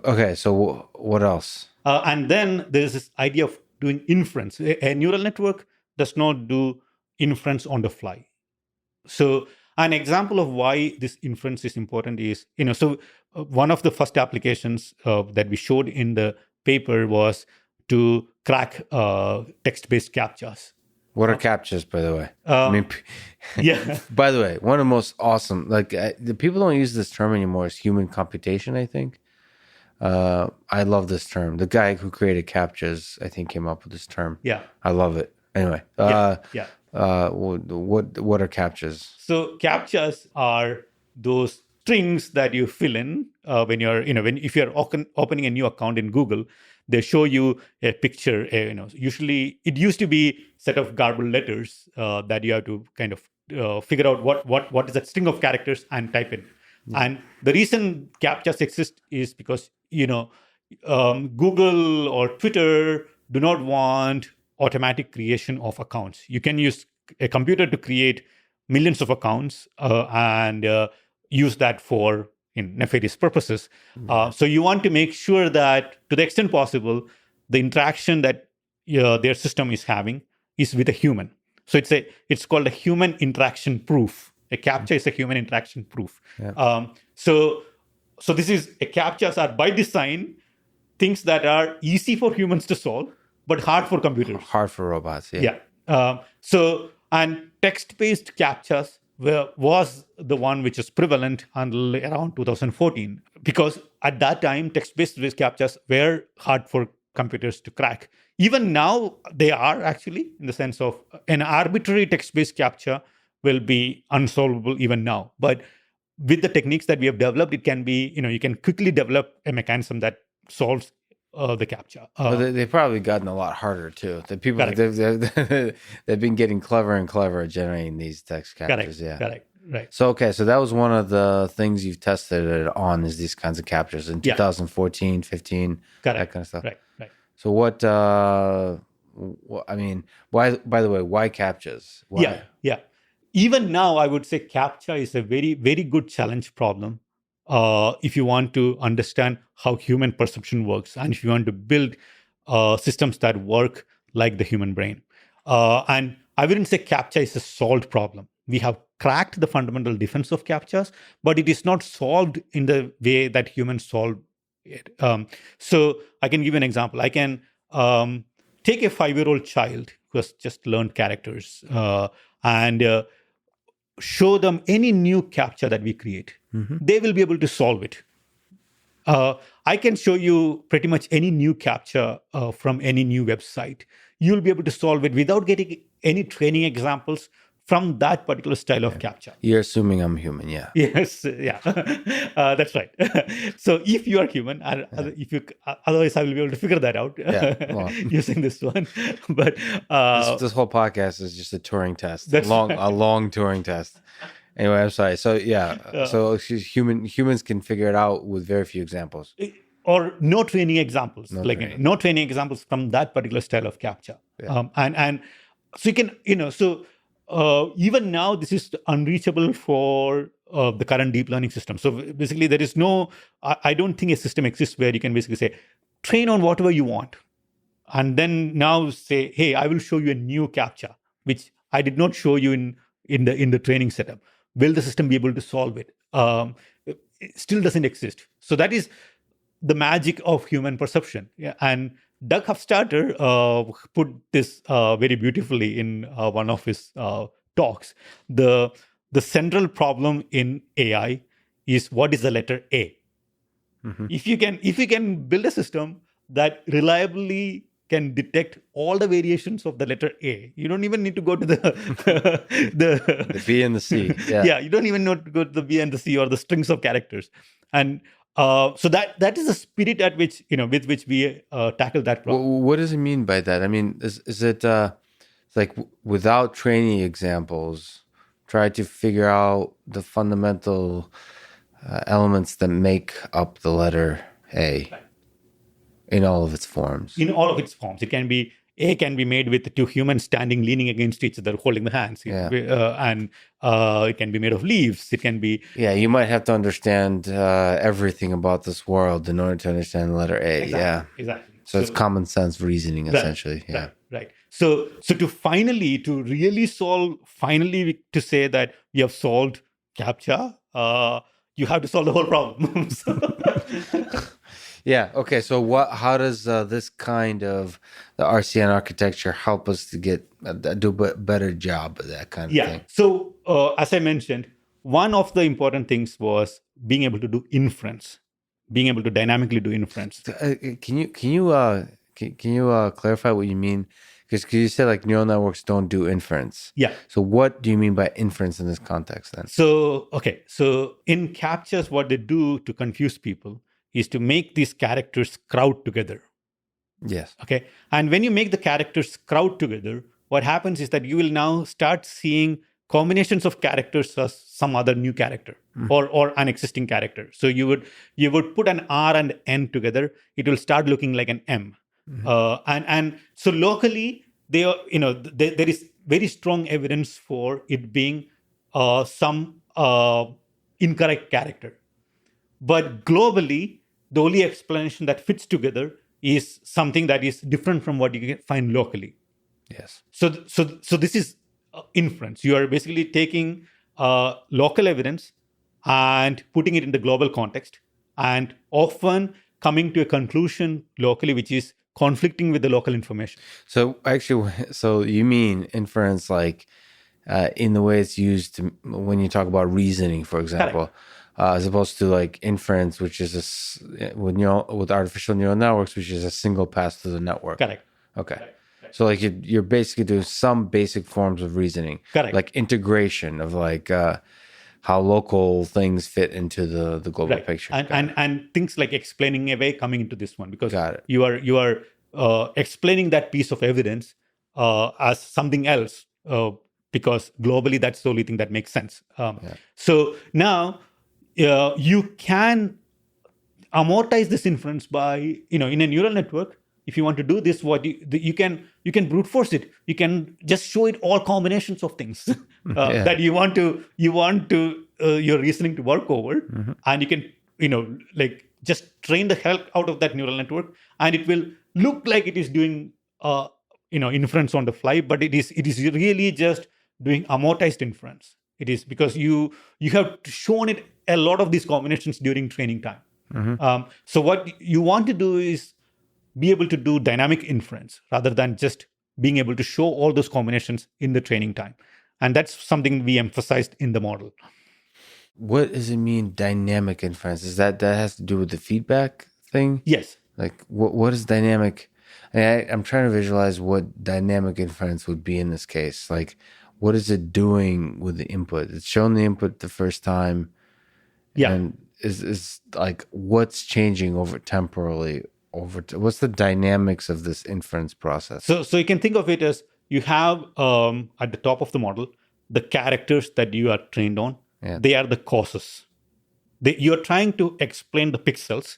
Okay, so what else? And then there's this idea of doing inference. A neural network does not do inference on the fly. So an example of why this inference is important is, one of the first applications that we showed in the paper was to crack text-based CAPTCHAs. What are CAPTCHAs, by the way? Yeah. By the way, one of the most awesome, the people don't use this term anymore. It's human computation, I think. I love this term. The guy who created CAPTCHAs, I think, came up with this term. Yeah. I love it. Anyway. Yeah. What are CAPTCHAs? So CAPTCHAs are those strings that you fill in if you're opening a new account in Google. They show you a picture. Usually it used to be a set of garbled letters that you have to kind of figure out what is that string of characters and type in. And the reason CAPTCHAs exist is because Google or Twitter do not want automatic creation of accounts. You can use a computer to create millions of accounts and use that for nefarious purposes. So you want to make sure that, to the extent possible, the interaction that their system is having is with a human. So it's called a human interaction proof. A CAPTCHA is a human interaction proof. Yeah. So this is a CAPTCHAs are by design things that are easy for humans to solve, but hard for computers. Hard for robots. Yeah. And text-based CAPTCHAs was the one which is prevalent until around 2014, because at that time, text-based CAPTCHAs were hard for computers to crack. Even now, they are actually, in the sense of an arbitrary text-based CAPTCHA will be unsolvable even now. But with the techniques that we have developed, it can be, you can quickly develop a mechanism that solves the CAPTCHA. Well, they've probably gotten a lot harder too. The people they've been getting clever and clever at generating these text CAPTCHAs. Correct. Right. So so that was one of the things you've tested it on, is these kinds of CAPTCHAs in 2014, 15, that kind of stuff. Right. So what? I mean, why? By the way, why CAPTCHAs? Why? Yeah. Even now, I would say CAPTCHA is a very, very good challenge problem if you want to understand how human perception works, and if you want to build systems that work like the human brain. And I wouldn't say CAPTCHA is a solved problem. We have cracked the fundamental defense of CAPTCHAs, but it is not solved in the way that humans solve it. So I can give you an example. I can take a 5-year-old child who has just learned characters and show them any new CAPTCHA that we create. Mm-hmm. They will be able to solve it. I can show you pretty much any new CAPTCHA from any new website. You'll be able to solve it without getting any training examples from that particular style of CAPTCHA. You're assuming I'm human, yeah. Yes, yeah. That's right. So if you are human, otherwise I will be able to figure that out using this one. But this whole podcast is just a Turing test, a long Turing test. Anyway, I'm sorry. So yeah, Uh, so humans can figure it out with very few examples. or no training examples, No like training. no training examples from that particular style of CAPTCHA. Yeah. And so you can, so even now this is unreachable for the current deep learning system. So basically, there is no, I don't think a system exists where you can basically say, train on whatever you want, and then now say, hey, I will show you a new CAPTCHA, which I did not show you in the training setup. Will the system be able to solve it? It still doesn't exist. So that is the magic of human perception. Yeah. And Doug Hofstadter put this very beautifully in one of his talks. The central problem in AI is, what is the letter A? Mm-hmm. If you can build a system that reliably can detect all the variations of the letter A, you don't even need to go to the B and the C. Yeah. Yeah, you don't even need to go to the B and the C or the strings of characters. And so that is the spirit at which, with which we tackle that problem. What does it mean by that? I mean, is it like without training examples, try to figure out the fundamental elements that make up the letter A in all of its forms? In all of its forms, A can be made with two humans standing, leaning against each other, holding the hands. Yeah. And it can be made of leaves. It can be... Yeah, you might have to understand everything about this world in order to understand the letter A. Exactly, Yeah. exactly. So it's common sense reasoning, essentially. Yeah. Right. So to really solve, to say that we have solved CAPTCHA, you have to solve the whole problem. Yeah. Okay. So how does this kind of the RCN architecture help us to do a better job of that kind of thing? So as I mentioned, one of the important things was being able to do inference, being able to dynamically do inference. Can you clarify what you mean? Because you said like neural networks don't do inference. Yeah. So what do you mean by inference in this context then? So in CAPTCHAs, what they do to confuse people is to make these characters crowd together. Yes. Okay. And when you make the characters crowd together, what happens is that you will now start seeing combinations of characters as some other new character or an existing character. So you would put an R and N together, it will start looking like an M. And so locally, there is very strong evidence for it being some incorrect character. But globally, the only explanation that fits together is something that is different from what you can find locally. Yes. So this is inference. You are basically taking local evidence and putting it in the global context, and often coming to a conclusion locally which is conflicting with the local information. So actually, you mean inference like in the way it's used when you talk about reasoning, for example. As opposed to like inference, which is with artificial neural networks, which is a single pass to the network. Correct. Okay. Correct. So like you're basically doing some basic forms of reasoning. Correct. Like integration of like how local things fit into the global picture. And things like explaining away coming into this one, because you are explaining that piece of evidence as something else, because globally that's the only thing that makes sense. So now you can amortize this inference by, in a neural network. If you want to do this, you can brute force it. You can just show it all combinations of things that you want your reasoning to work over, and you can just train the hell out of that neural network, and it will look like it is doing inference on the fly, but it is really just doing amortized inference. It is because you have shown it a lot of these combinations during training time. So what you want to do is be able to do dynamic inference rather than just being able to show all those combinations in the training time. And that's something we emphasized in the model. What does it mean, dynamic inference? Is that has to do with the feedback thing? Yes. Like what is dynamic? I'm trying to visualize what dynamic inference would be in this case. Like, what is it doing with the input? It's shown the input the first time. Yeah. And is like what's changing temporally what's the dynamics of this inference process? So you can think of it as you have at the top of the model the characters that you are trained on, Yeah. They are the causes. You're trying to explain the pixels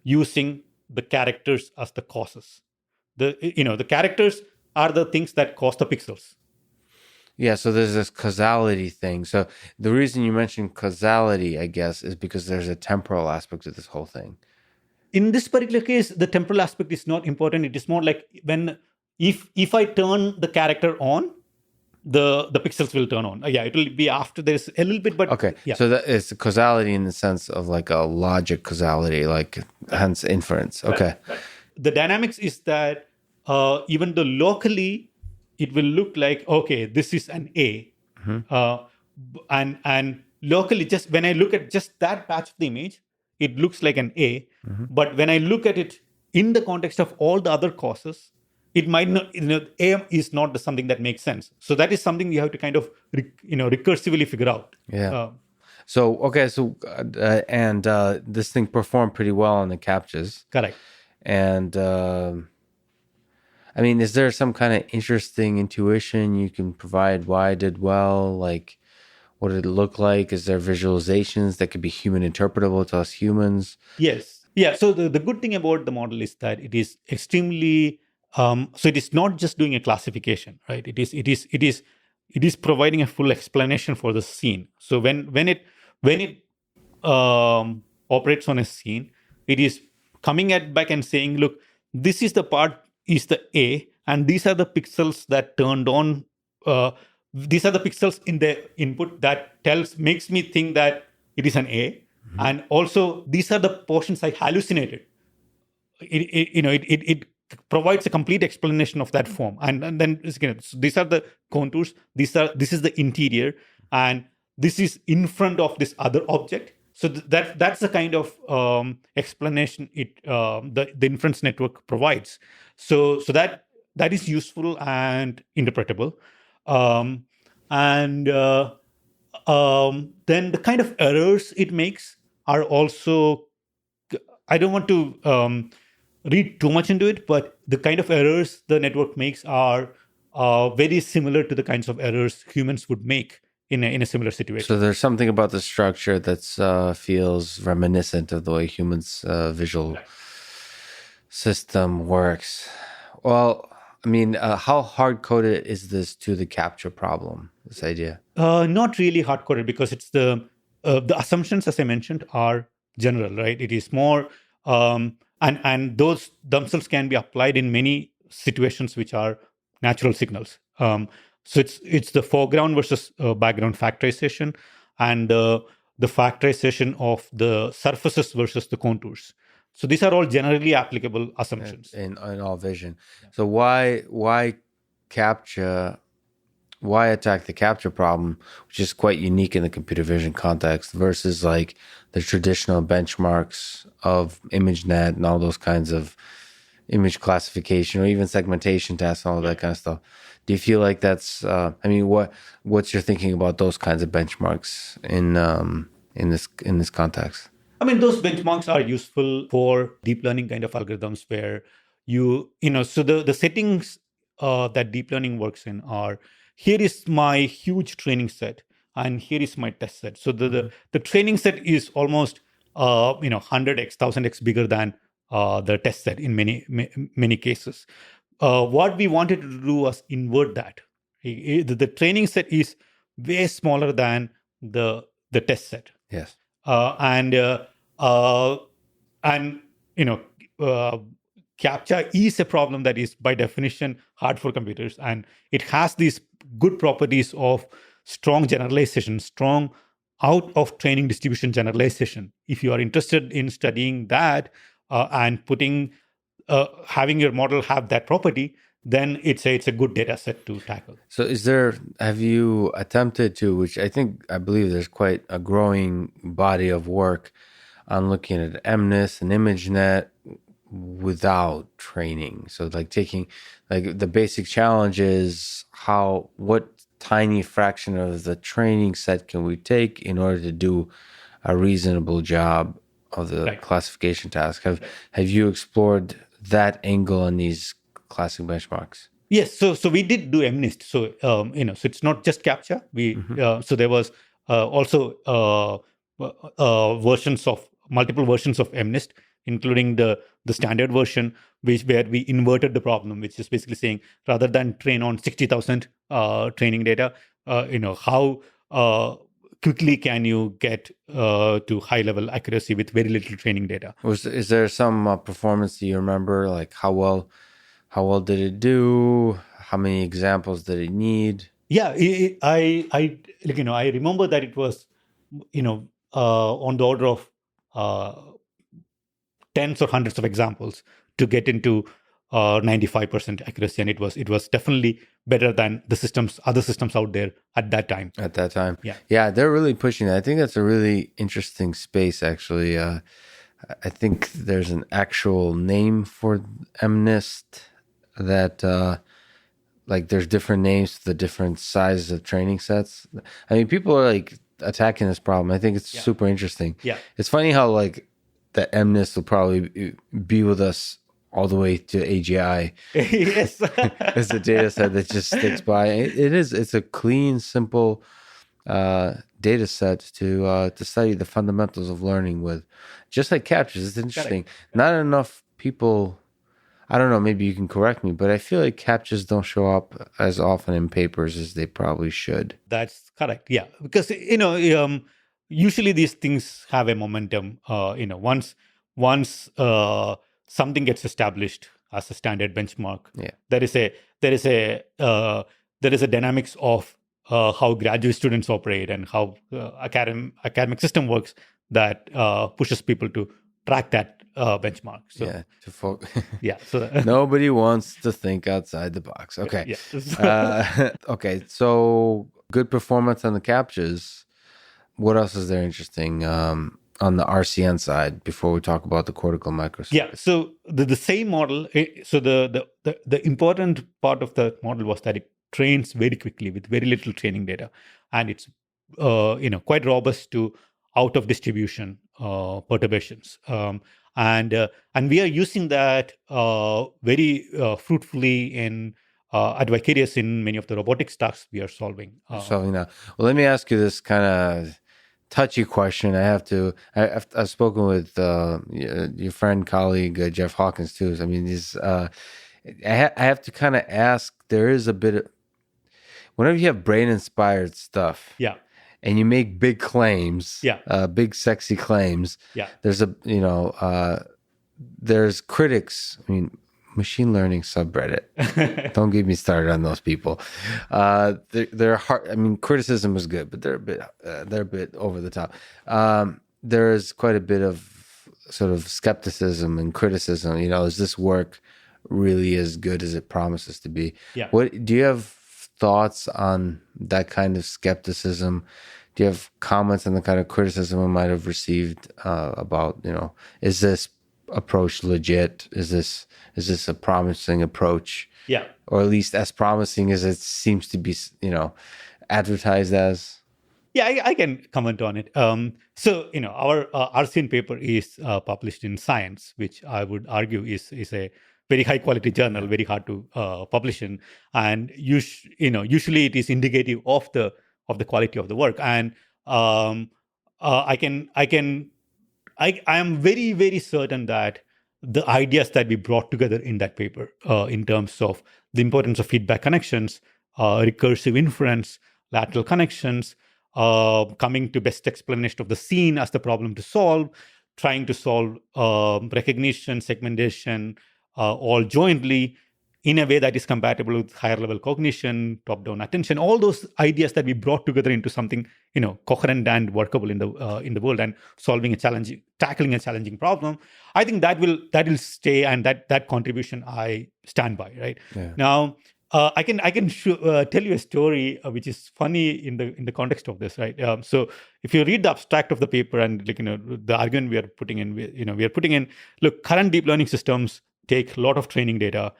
using the characters as the causes. The characters are the things that cause the pixels. Yeah, so there's this causality thing. So the reason you mentioned causality, I guess, is because there's a temporal aspect to this whole thing. In this particular case, the temporal aspect is not important. It is more like if I turn the character on, the pixels will turn on. Yeah, it will be after there's a little bit, but Okay, yeah. so that is causality in the sense of like a logic causality, like hence inference. Okay. Right. The dynamics is that even though locally it will look like, okay, this is an A, and locally, just when I look at just that patch of the image, it looks like an A. But when I look at it in the context of all the other causes, it might not, A is not something that makes sense. So that is something you have to kind of, recursively figure out. Yeah. And this thing performed pretty well on the CAPTCHAs. Correct. And is there some kind of interesting intuition you can provide why it did well? Like, what did it look like? Is there visualizations that could be human interpretable to us humans? Yes. Yeah. So the good thing about the model is that it is extremely. So it is not just doing a classification, right? It is providing a full explanation for the scene. So when it operates on a scene, it is coming back and saying, look, this is the part is the A, and these are the pixels that turned on. These are the pixels in the input that makes me think that it is an A, and also these are the portions I hallucinated. It provides a complete explanation of that form, and then so these are the contours. This is the interior, and this is in front of this other object. So that's the kind of explanation the inference network provides. So that is useful and interpretable. Then the kind of errors it makes are also, I don't want to read too much into it, but the kind of errors the network makes are very similar to the kinds of errors humans would make in a similar situation. So there's something about the structure that feels reminiscent of the way humans' visual system works. Well, how hard-coded is this to the CAPTCHA problem, this idea? Not really hard-coded, because it's the assumptions, as I mentioned, are general, right? It is more, and those themselves can be applied in many situations which are natural signals. So it's the foreground versus background factorization, and the factorization of the surfaces versus the contours. So these are all generally applicable assumptions in all vision. Yeah. So why CAPTCHA? Why attack the CAPTCHA problem, which is quite unique in the computer vision context, versus like the traditional benchmarks of ImageNet and all those kinds of image classification or even segmentation tests and all that kind of stuff? Do you feel like that's? What's your thinking about those kinds of benchmarks in this context? Those benchmarks are useful for deep learning kind of algorithms where so the settings that deep learning works in are, here is my huge training set and here is my test set. So the training set is almost 100x, 1000x bigger than the test set in many cases. What we wanted to do was invert that. The training set is way smaller than the test set. Yes. CAPTCHA is a problem that is by definition hard for computers, and it has these good properties of strong generalization, strong out of training distribution generalization. If you are interested in studying that and having your model have that property, then it's a good data set to tackle. So have you attempted to, which I believe there's quite a growing body of work on looking at MNIST and ImageNet without training. So like taking, like the basic challenge is what tiny fraction of the training set can we take in order to do a reasonable job of the classification task? Have you explored that angle on these classic benchmarks? Yes, so we did do MNIST. So so it's not just CAPTCHA. So there was also multiple versions of MNIST, including the standard version, where we inverted the problem, which is basically saying rather than train on 60,000 training data, how quickly can you get to high level accuracy with very little training data? Is there some performance that you remember, like how well did it do? How many examples did it need? Yeah, I remember that it was, on the order of tens or hundreds of examples to get into 95% accuracy, and it was definitely better than other systems out there at that time. At that time, yeah, they're really pushing it. I think that's a really interesting space, actually. I think there's an actual name for MNIST that, like, there's different names for the different sizes of training sets. I mean, people are like attacking this problem. I think it's super interesting. Yeah, it's funny how like that MNIST will probably be with us all the way to AGI. Yes, as a data set that just sticks by. It's a clean, simple data set to study the fundamentals of learning with. Just like CAPTCHAs, it's interesting. Correct. Not enough people, I don't know, maybe you can correct me, but I feel like CAPTCHAs don't show up as often in papers as they probably should. That's correct. Yeah, because usually these things have a momentum. Once something gets established as a standard benchmark, there is a dynamics of how graduate students operate and how academic system works that pushes people to track that benchmark. So so nobody wants to think outside the box. Okay. Okay. So good performance on the CAPTCHAs. What else is there interesting on the RCN side before we talk about the cortical microscope? Yeah. So the same model. So the important part of the model was that it trains very quickly with very little training data, and it's quite robust to out of distribution perturbations. And we are using that very fruitfully at Vicarious in many of the robotics tasks we are solving. Solving now. Well, let me ask you this kind of touchy question. I've spoken with your friend, colleague, Jeff Hawkins too. I mean, I have to kind of ask, there is a bit of, whenever you have brain inspired stuff. Yeah. And you make big claims, big sexy claims. Yeah. There's there's critics. I mean, machine learning subreddit. Don't get me started on those people. They're hard. I mean, criticism is good, but they're a bit over the top. There is quite a bit of sort of skepticism and criticism. Is this work really as good as it promises to be? Yeah. What do you have thoughts on that kind of skepticism? Do you have comments on the kind of criticism I might have received about, is this approach legit? Is this a promising approach? Yeah. Or at least as promising as it seems to be, advertised as? Yeah, I can comment on it. So, our RCN paper is published in Science, which I would argue is a very high quality journal, very hard to publish in, and usually it is indicative of the quality of the work. And I am very, very certain that the ideas that we brought together in that paper, in terms of the importance of feedback connections, recursive inference, lateral connections, coming to best explanation of the scene as the problem to solve, trying to solve recognition, segmentation, all jointly in a way that is compatible with higher level cognition, top-down attention, all those ideas that we brought together into something, coherent and workable in the world, and tackling a challenging problem. I think that will stay, and that contribution I stand by. Right. Yeah. Now, I can tell you a story which is funny in the context of this. Right. So if you read the abstract of the paper and the argument we are putting in, look, current deep learning systems take a lot of training data.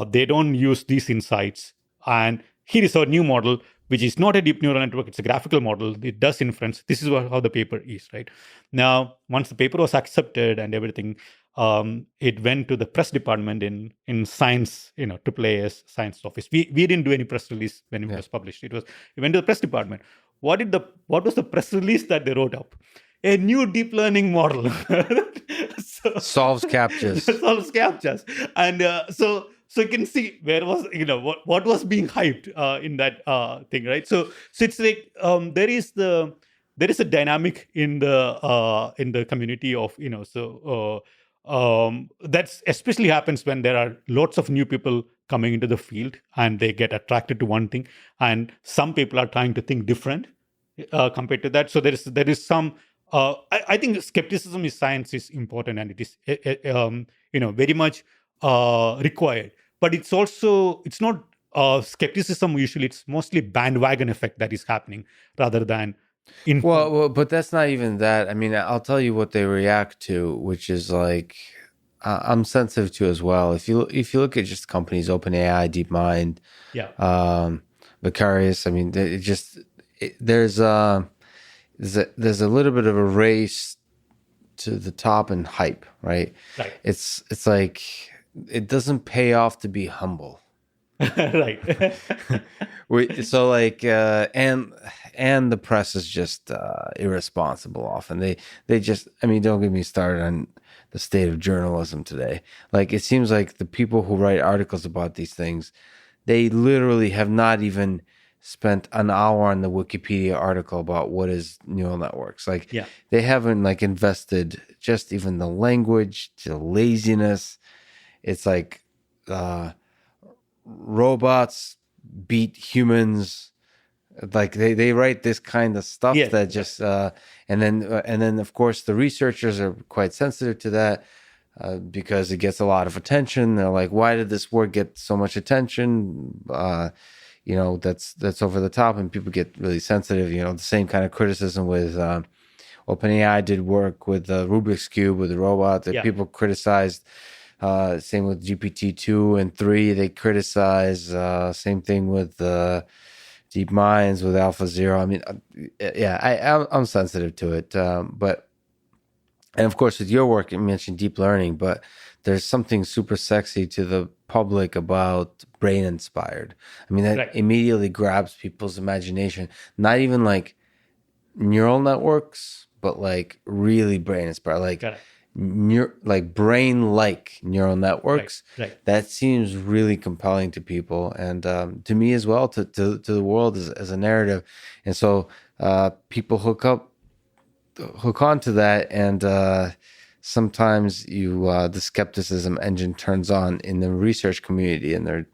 They don't use these insights. And here is our new model, which is not a deep neural network. It's a graphical model. It does inference. This is how the paper is, right? Now, once the paper was accepted and everything, it went to the press department in Science, AAAS Science office. We didn't do any press release when it was published. It went to the press department. what was the press release that they wrote up? A new deep learning model. Solves CAPTCHAs. Solves CAPTCHAs. And so you can see where was, what was being hyped in that thing, right? So it's like there is a dynamic in the community of, that's especially happens when there are lots of new people coming into the field and they get attracted to one thing, and some people are trying to think different compared to that. So there is some. I think skepticism is science is important, and it is very much required. But it's not skepticism usually. It's mostly bandwagon effect that is happening rather than. Well, but that's not even that. I mean, I'll tell you what they react to, which is like I'm sensitive to as well. If you look at just companies, OpenAI, DeepMind, Vicarious. I mean, there's a little bit of a race to the top and hype, right? Right. It's like it doesn't pay off to be humble. Right. So like and the press is just irresponsible often. They just, I mean, don't get me started on the state of journalism today. Like, it seems like the people who write articles about these things, they literally have not even spent an hour on the Wikipedia article about what is neural networks. Like, they haven't like invested just even the language, the laziness. It's like robots beat humans. Like they write this kind of stuff that just and then of course the researchers are quite sensitive to that because it gets a lot of attention. They're like, why did this word get so much attention? That's over the top, and people get really sensitive. The same kind of criticism with OpenAI did work with the Rubik's Cube with the robot that people criticized. Same with GPT-2 and 3, they criticize. Same thing with Deep Minds with AlphaZero. I mean, I'm sensitive to it. But of course, with your work, you mentioned deep learning, but there's something super sexy to the public about brain inspired. I mean, that immediately grabs people's imagination. Not even like neural networks, but like really brain inspired. Like, brain-like neural networks. Right. That seems really compelling to people, and to me as well, to the world as a narrative. And so people hook onto that, and sometimes the skepticism engine turns on in the research community, and they're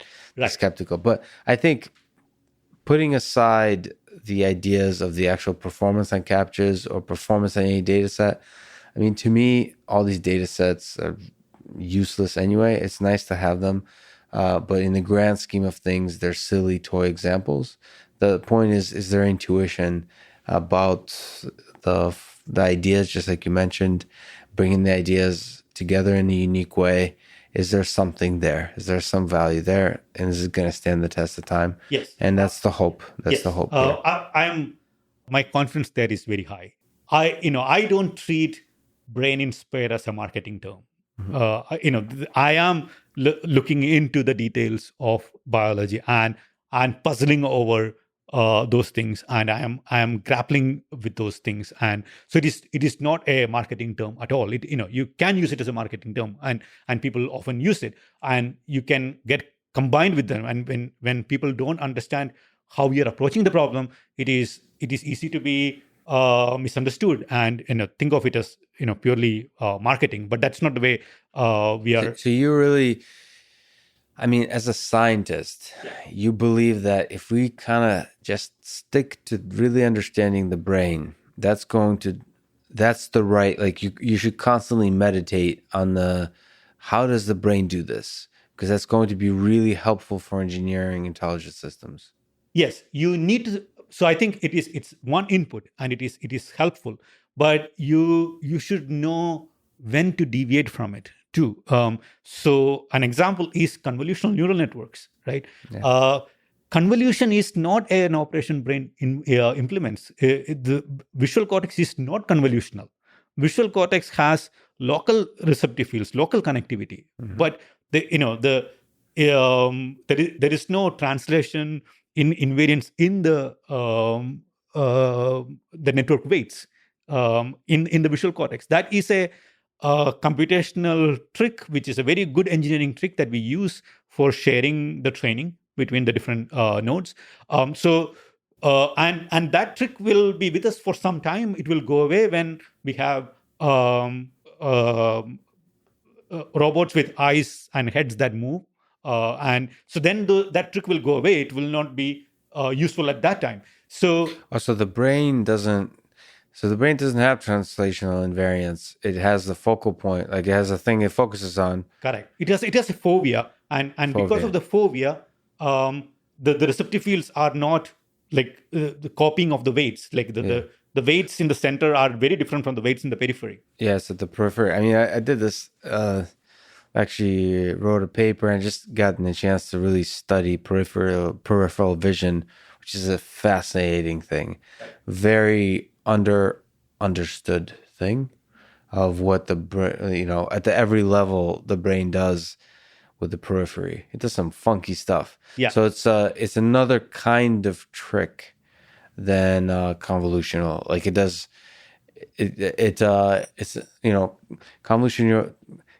skeptical. But I think, putting aside the ideas of the actual performance on CAPTCHAs or performance on any data set, I mean, to me, all these data sets are useless anyway. It's nice to have them, but in the grand scheme of things, they're silly toy examples. The point is there intuition about the ideas, just like you mentioned, bringing the ideas together in a unique way? Is there something there? Is there some value there? And is it going to stand the test of time? Yes. And that's the hope. That's the hope. My confidence there is very high. I don't treat brain inspired as a marketing term. Mm-hmm. I am looking into the details of biology and puzzling over those things, and I am grappling with those things. And so it is not a marketing term at all. You can use it as a marketing term, and people often use it, and you can get combined with them. And when people don't understand how we are approaching the problem, it is easy to be misunderstood and think of it as purely marketing. But that's not the way we are. So you really, I mean, as a scientist, you believe that if we kind of just stick to really understanding the brain, that's the right, like you should constantly meditate on how does the brain do this? Because that's going to be really helpful for engineering intelligent systems. Yes, you need to. So I think it's one input, and it is helpful, but you should know when to deviate from it too. So an example is convolutional neural networks, right? Yeah. Convolution is not an operation brain implements. The visual cortex is not convolutional. Visual cortex has local receptive fields, local connectivity, but there is no translation in invariance in the the network weights in the visual cortex. That is a computational trick, which is a very good engineering trick that we use for sharing the training between the different nodes. And that trick will be with us for some time. It will go away when we have robots with eyes and heads that move. And so then that trick will go away. It will not be useful at that time. So the brain doesn't. So the brain doesn't have translational invariance. It has the focal point, like it has a thing it focuses on. Correct. It has a fovea, and because of the fovea, the receptive fields are not like the copying of the weights. Like the weights in the center are very different from the weights in the periphery. Yes, at the periphery. I mean, I did this. Actually, wrote a paper and just gotten a chance to really study peripheral vision, which is a fascinating thing. Very understood thing of what the brain, at every level the brain does with the periphery. It does some funky stuff. Yeah. So it's another kind of trick than convolutional. Like it does. It's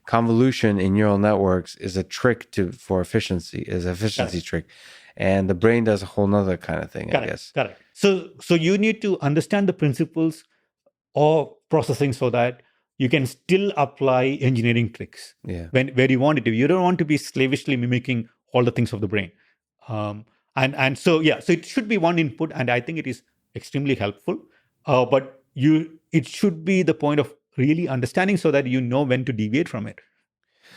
convolution in neural networks is a trick for efficiency. Trick. And the brain does a whole nother kind of thing, I guess. Correct. So you need to understand the principles of processing so that you can still apply engineering tricks where you want it to. You don't want to be slavishly mimicking all the things of the brain. So it should be one input, and I think it is extremely helpful. But it should be the point of really understanding so that you know when to deviate from it.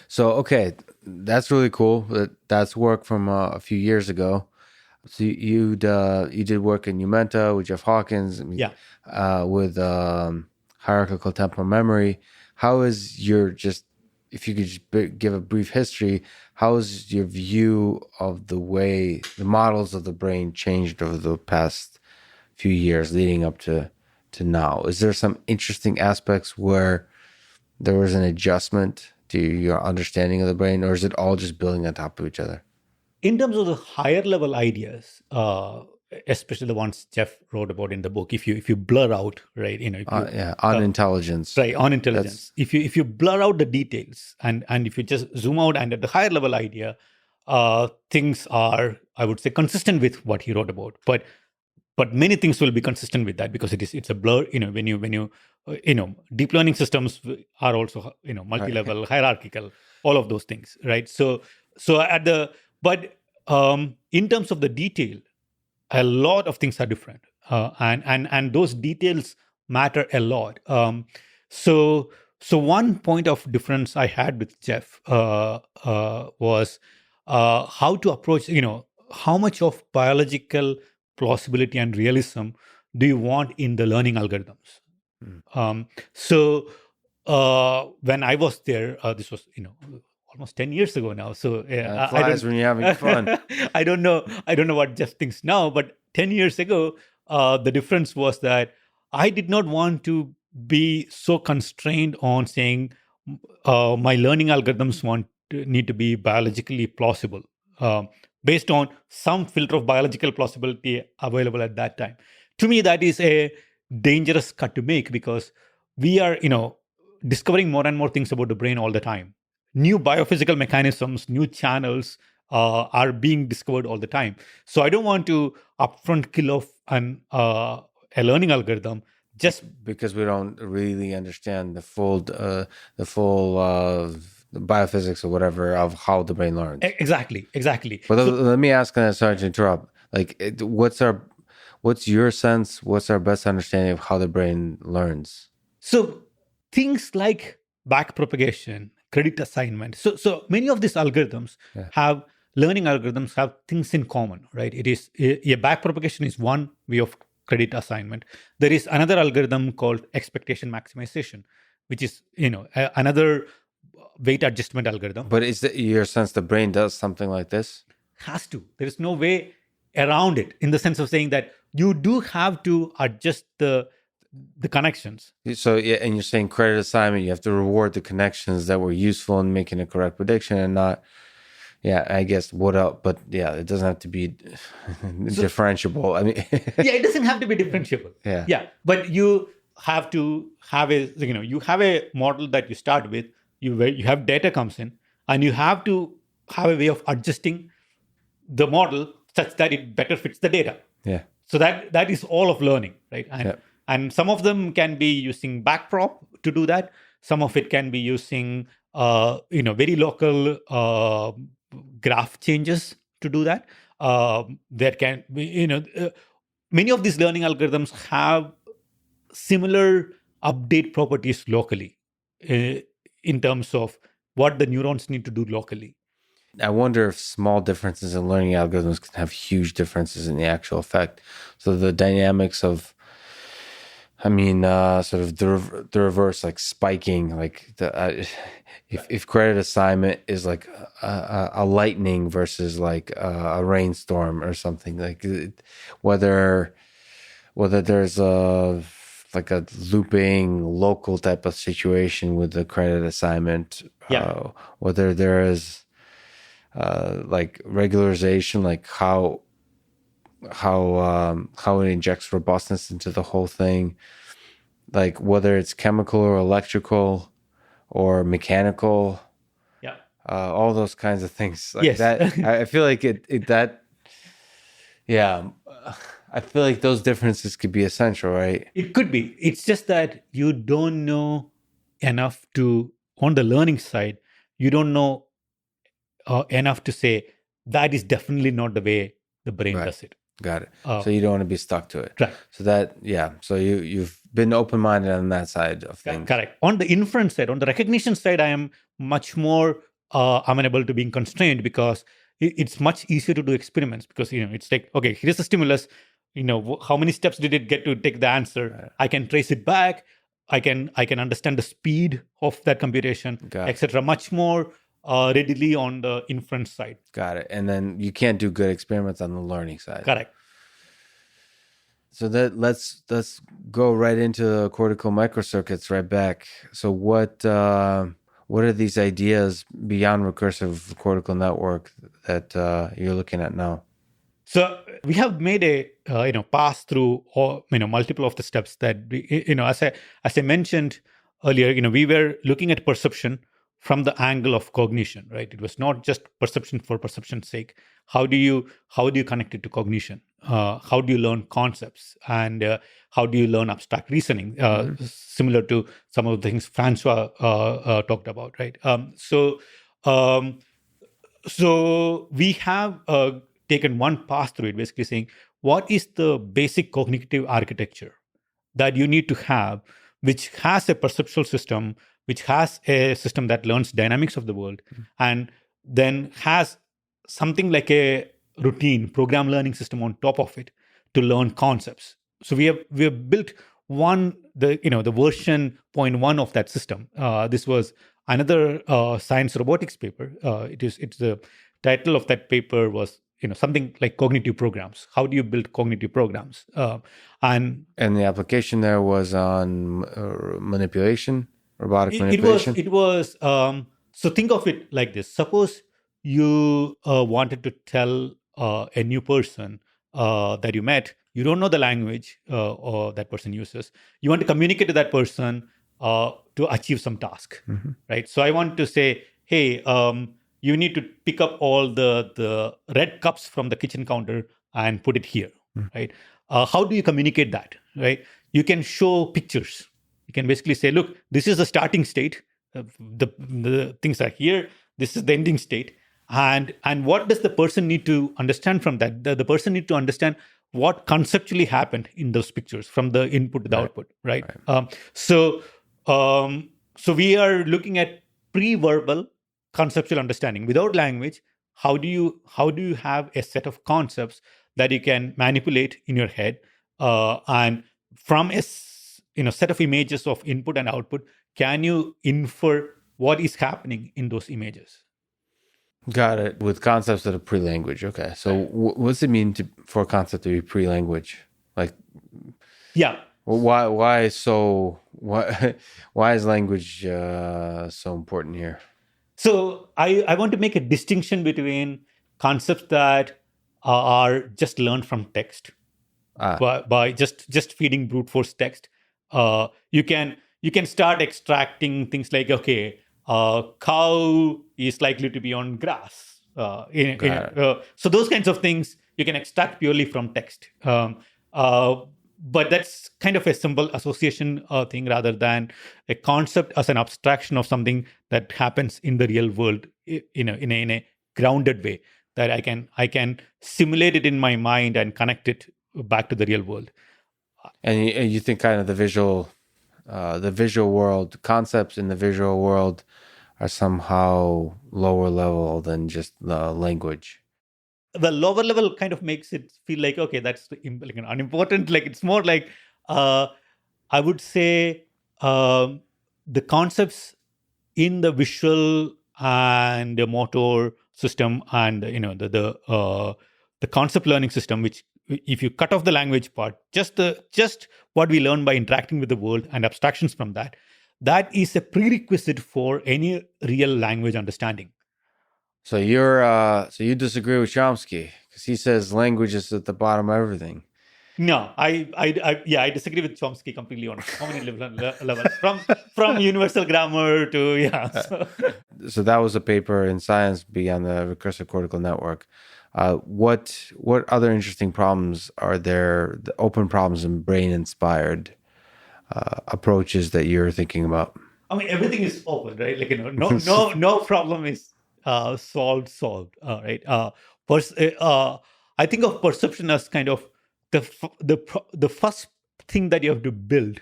So, okay, that's really cool. That's work from a few years ago. So you did work in Numenta with Jeff Hawkins. With hierarchical temporal memory. How is if you could just give a brief history, how is your view of the way the models of the brain changed over the past few years leading up to now? Is there some interesting aspects where there was an adjustment to your understanding of the brain, or is it all just building on top of each other? In terms of the higher level ideas, especially the ones Jeff wrote about in the book, if you blur out, right, on intelligence, right, on intelligence. If you blur out the details and if you just zoom out and at the higher level idea, things are, I would say, consistent with what he wrote about. But many things will be consistent with that because it's a blur. When you deep learning systems are also multi-level, hierarchical, all of those things, right? So in terms of the detail, a lot of things are different, and those details matter a lot. So one point of difference I had with Jeff was how to approach, how much of biological plausibility and realism do you want in the learning algorithms? When I was there, this was almost 10 years ago now. So flies when you're having fun. I don't know what Jeff thinks now, but 10 years ago, the difference was that I did not want to be so constrained on saying my learning algorithms need to be biologically plausible. Based on some filter of biological plausibility available at that time. To me, that is a dangerous cut to make because we are, discovering more and more things about the brain all the time. New biophysical mechanisms, new channels are being discovered all the time. So I don't want to upfront kill off a learning algorithm just because we don't really understand the full biophysics or whatever of how the brain learns. Exactly. But let me ask, sorry to interrupt. Like, what's your sense? What's our best understanding of how the brain learns? So things like backpropagation, credit assignment. So many of these algorithms learning algorithms have things in common, right? It is backpropagation is one way of credit assignment. There is another algorithm called expectation maximization, which is another weight adjustment algorithm. But is it your sense the brain does something like this? Has to. There is no way around it in the sense of saying that you do have to adjust the connections. So and you're saying credit assignment, you have to reward the connections that were useful in making a correct prediction and not, Yeah, I guess what else? But yeah, it doesn't have to be differentiable. I mean, Yeah, it doesn't have to be differentiable. Yeah. But you have to have you have a model that you start with. You have data comes in, and you have to have a way of adjusting the model such that it better fits the data. Yeah. So that is all of learning, right? Yep. And some of them can be using backprop to do that. Some of it can be using very local graph changes to do that. There can be many of these learning algorithms have similar update properties locally in terms of what the neurons need to do locally. I wonder if small differences in learning algorithms can have huge differences in the actual effect. So the dynamics of, sort of the reverse, like spiking, like if credit assignment is like a lightning versus like a rainstorm or something, like whether there's a like a looping local type of situation with the credit assignment, whether there is like regularization, like how it injects robustness into the whole thing, like whether it's chemical or electrical or mechanical, all those kinds of things like Yes. that. I feel like I feel like those differences could be essential, right? It could be. It's just that you don't know enough on the learning side, you don't know enough to say that is definitely not the way the brain does it. Got it. So you don't want to be stuck to it. Right. So so you've been open-minded on that side of things. Correct. On the inference side, on the recognition side, I am much more amenable to being constrained because it's much easier to do experiments because, it's like, okay, here's the stimulus, how many steps did it get to take the answer? Right. I can trace it back. I can understand the speed of that computation, etc. Much more readily on the inference side. Got it. And then you can't do good experiments on the learning side. Correct. So let's go right into the cortical microcircuits right back. So what are these ideas beyond recursive cortical network that you're looking at now? So we have made a pass through multiple of the steps that as I mentioned earlier, we were looking at perception from the angle of cognition, right? It was not just perception for perception's sake. How do you connect it to cognition? How do you learn concepts? And how do you learn abstract reasoning? Similar to some of the things Francois talked about, right? So we have taken one pass through it, basically saying, what is the basic cognitive architecture that you need to have, which has a perceptual system, which has a system that learns dynamics of the world, and then has something like a routine program learning system on top of it to learn concepts. So we have built the version 0.1 of that system. This was another science robotics paper. It's the title of that paper was something like cognitive programs. How do you build cognitive programs? And the application there was on manipulation, robotic manipulation. It was. So think of it like this. Suppose you wanted to tell a new person that you met. You don't know the language or that person uses. You want to communicate to that person to achieve some task, right? So I want to say, hey, you need to pick up all the red cups from the kitchen counter and put it here, right? How do you communicate that, right? You can show pictures. You can basically say, look, this is the starting state. The things are here. This is the ending state. And what does the person need to understand from that? The person need to understand what conceptually happened in those pictures from the input to the output, right? So we are looking at pre-verbal conceptual understanding without language. How do you have a set of concepts that you can manipulate in your head, and from a set of images of input and output, can you infer what is happening in those images? Got it. With concepts that are pre-language. Okay. So what does it mean for a concept to be pre-language? Like, yeah. Well, why is language so important here? So I want to make a distinction between concepts that are just learned from text by just feeding brute force text. You can start extracting things like, okay, cow is likely to be on grass. So those kinds of things you can extract purely from text. But that's kind of a symbol association thing rather than a concept as an abstraction of something that happens in the real world in a grounded way that I can simulate it in my mind and connect it back to the real world. And you think kind of the visual world, concepts in the visual world are somehow lower level than just the language. The lower level kind of makes it feel like, okay, that's like unimportant. Like it's more like, I would say, the concepts in the visual and the motor system and the concept learning system, which if you cut off the language part, just what we learn by interacting with the world and abstractions from that is a prerequisite for any real language understanding. So you disagree with Chomsky because he says language is at the bottom of everything. No, I disagree with Chomsky completely on how many levels from universal grammar to So that was a paper in Science beyond the Recursive Cortical Network. What other interesting problems are there? The open problems and brain inspired approaches that you're thinking about? I mean, everything is open, right? Like no problem is solved, right? I think of perception as kind of the first thing that you have to build,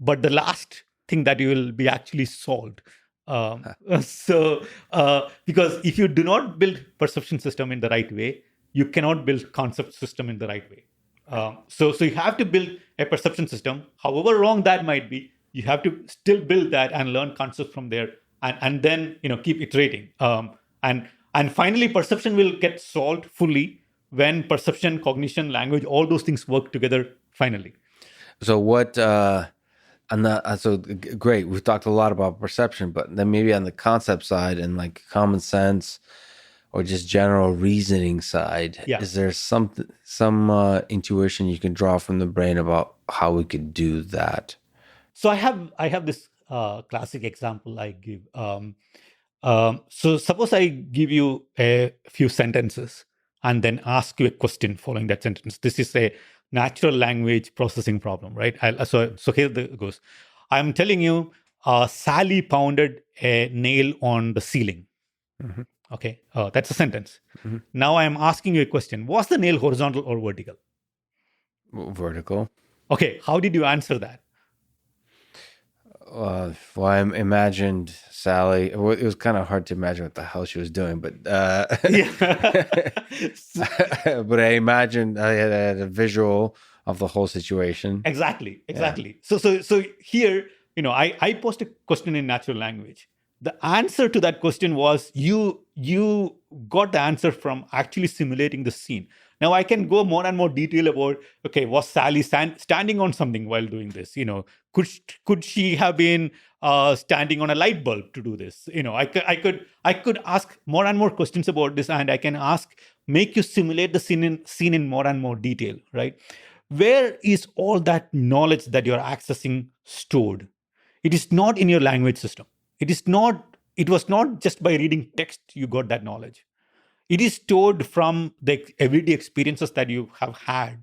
but the last thing that you will be actually solved. Because if you do not build perception system in the right way, you cannot build concept system in the right way. So you have to build a perception system, however wrong that might be. You have to still build that and learn concepts from there, and then keep iterating. And finally, perception will get solved fully when perception, cognition, language, all those things work together finally. So what? Great. We've talked a lot about perception, but then maybe on the concept side and like common sense or just general reasoning side, is there some intuition you can draw from the brain about how we could do that? So I have this classic example I give. So suppose I give you a few sentences and then ask you a question following that sentence. This is a natural language processing problem, right? So here it goes. I'm telling you, Sally pounded a nail on the ceiling. Mm-hmm. Okay, that's a sentence. Mm-hmm. Now I'm asking you a question. Was the nail horizontal or vertical? Vertical. Okay, how did you answer that? Well, I imagined Sally. It was kind of hard to imagine what the hell she was doing, but but I imagined I had a visual of the whole situation. Exactly. Yeah. So here, I posed a question in natural language. The answer to that question was you got the answer from actually simulating the scene. Now I can go more and more detail about, okay, was Sally standing on something while doing this? Could she have been standing on a light bulb to do this? I could ask more and more questions about this, and I can make you simulate the scene in more and more detail, right? Where is all that knowledge that you're accessing stored? It is not in your language system. It was not just by reading text you got that knowledge. It is stored from the everyday experiences that you have had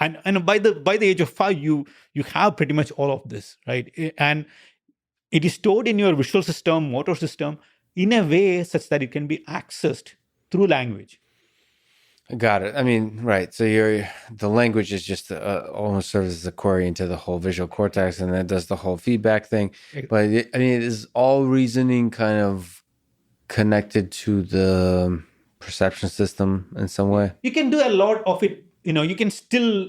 and by the age of 5, you have pretty much all of this, right? And it is stored in your visual system, motor system, in a way such that it can be accessed through language. Got it. I mean, right. So the language is just almost serves as a query into the whole visual cortex, and then does the whole feedback thing. But it is all reasoning kind of connected to the perception system in some way. You can do a lot of it. You can still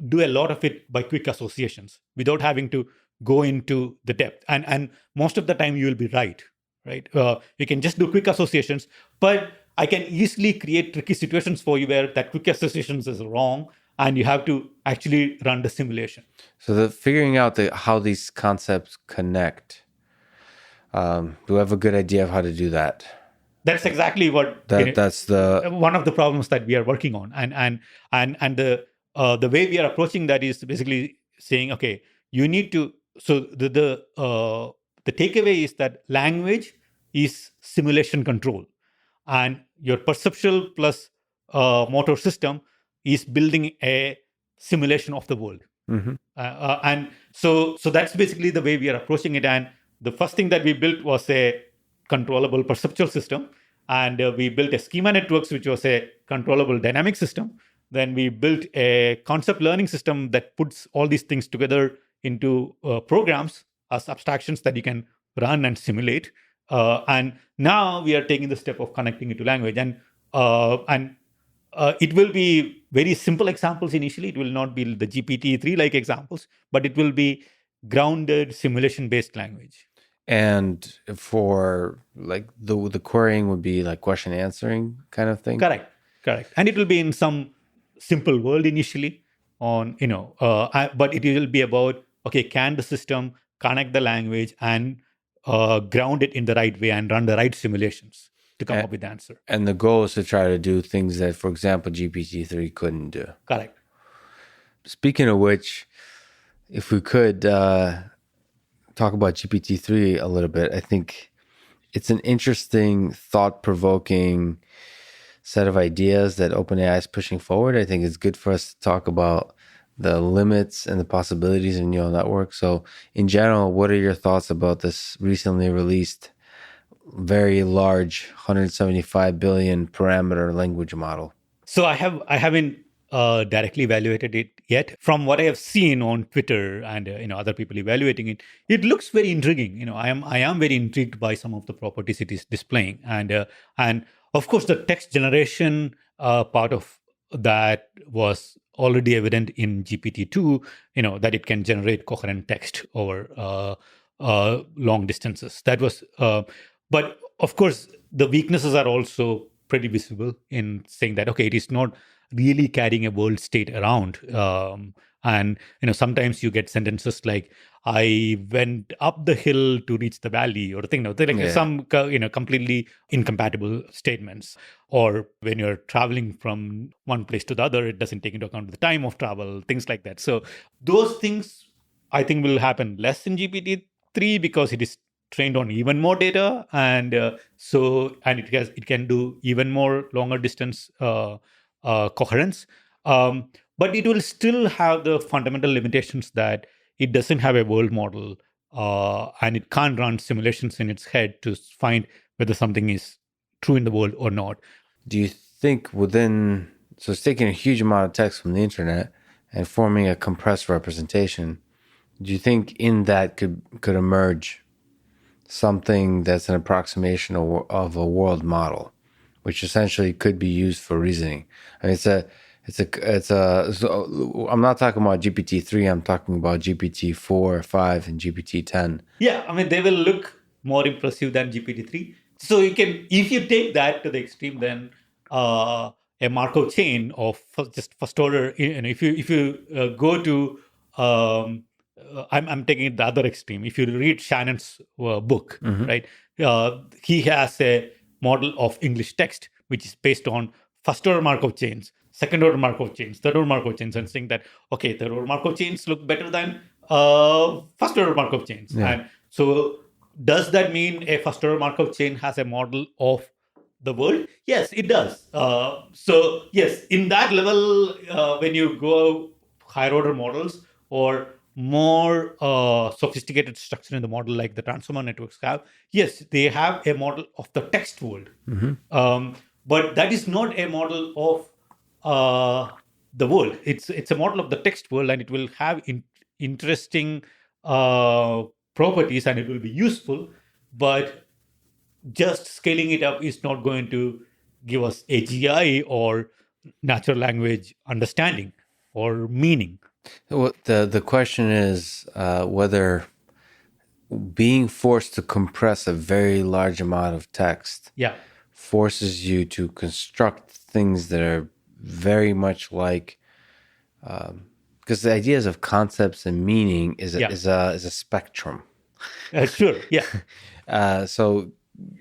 do a lot of it by quick associations without having to go into the depth. And most of the time you will be right? You can just do quick associations, but I can easily create tricky situations for you where that quick associations is wrong and you have to actually run the simulation. So figuring out how these concepts connect, Do we have a good idea of how to do that? That's exactly what That's the one of the problems that we are working on, and the way we are approaching that is basically saying, okay, you need to. So the takeaway is that language is simulation control, and your perceptual plus motor system is building a simulation of the world. Mhm. And so that's basically the way we are approaching it. And the first thing that we built was a controllable perceptual system, and we built a schema networks, which was a controllable dynamic system. Then we built a concept learning system that puts all these things together into programs as abstractions that you can run and simulate. And now we are taking the step of connecting it to language, and it will be very simple examples initially. It will not be the GPT-3 like examples, but it will be grounded simulation based language. And for like the querying would be like question answering kind of thing. Correct. And it will be in some simple world initially but it will be about, okay, can the system connect the language and ground it in the right way and run the right simulations to come up with the answer. And the goal is to try to do things that, for example, GPT-3 couldn't do. Correct. Speaking of which, if we could talk about GPT-3 a little bit, I think it's an interesting, thought-provoking set of ideas that OpenAI is pushing forward. I think it's good for us to talk about the limits and the possibilities of neural networks. So in general, what are your thoughts about this recently released very large 175 billion parameter language model? So I haven't directly evaluated it yet. From what I have seen on Twitter and other people evaluating it, it looks very intriguing. I am very intrigued by some of the properties it is displaying, and of course the text generation part of that was already evident in GPT-2. That it can generate coherent text over long distances. That was, but of course the weaknesses are also pretty visible in saying that, okay, it is not really carrying a world state around. And sometimes you get sentences like, I went up the hill to reach the valley, or some completely incompatible statements. Or when you're traveling from one place to the other, it doesn't take into account the time of travel, things like that. So those things I think will happen less in GPT-3 because it is trained on even more data, and it can do even more longer distance coherence. But it will still have the fundamental limitations that it doesn't have a world model, and it can't run simulations in its head to find whether something is true in the world or not. Do you think so it's taking a huge amount of text from the internet and forming a compressed representation, do you think in that could emerge something that's an approximation of a world model, which essentially could be used for reasoning? I mean, so I'm not talking about GPT-3, I'm talking about GPT-4, 5, and GPT-10. Yeah, I mean, they will look more impressive than GPT-3. So if you take that to the extreme, then a Markov chain of just first order, if you go to, I'm taking it the other extreme. If you read Shannon's book, right, he has a model of English text, which is based on first order Markov chains, second order Markov chains, third order Markov chains, and saying that, okay, third order Markov chains look better than first order Markov chains. Yeah. And so does that mean a first order Markov chain has a model of the world? Yes, it does. So yes, in that level, when you go higher order models or more sophisticated structure in the model like the transformer networks have, yes, they have a model of the text world. But that is not a model of the world. It's a model of the text world, and it will have interesting properties, and it will be useful. But just scaling it up is not going to give us AGI or natural language understanding or meaning. Well, the question is whether being forced to compress a very large amount of text forces you to construct things that are very much like, because the ideas of concepts and meaning is a spectrum. Sure, yeah. So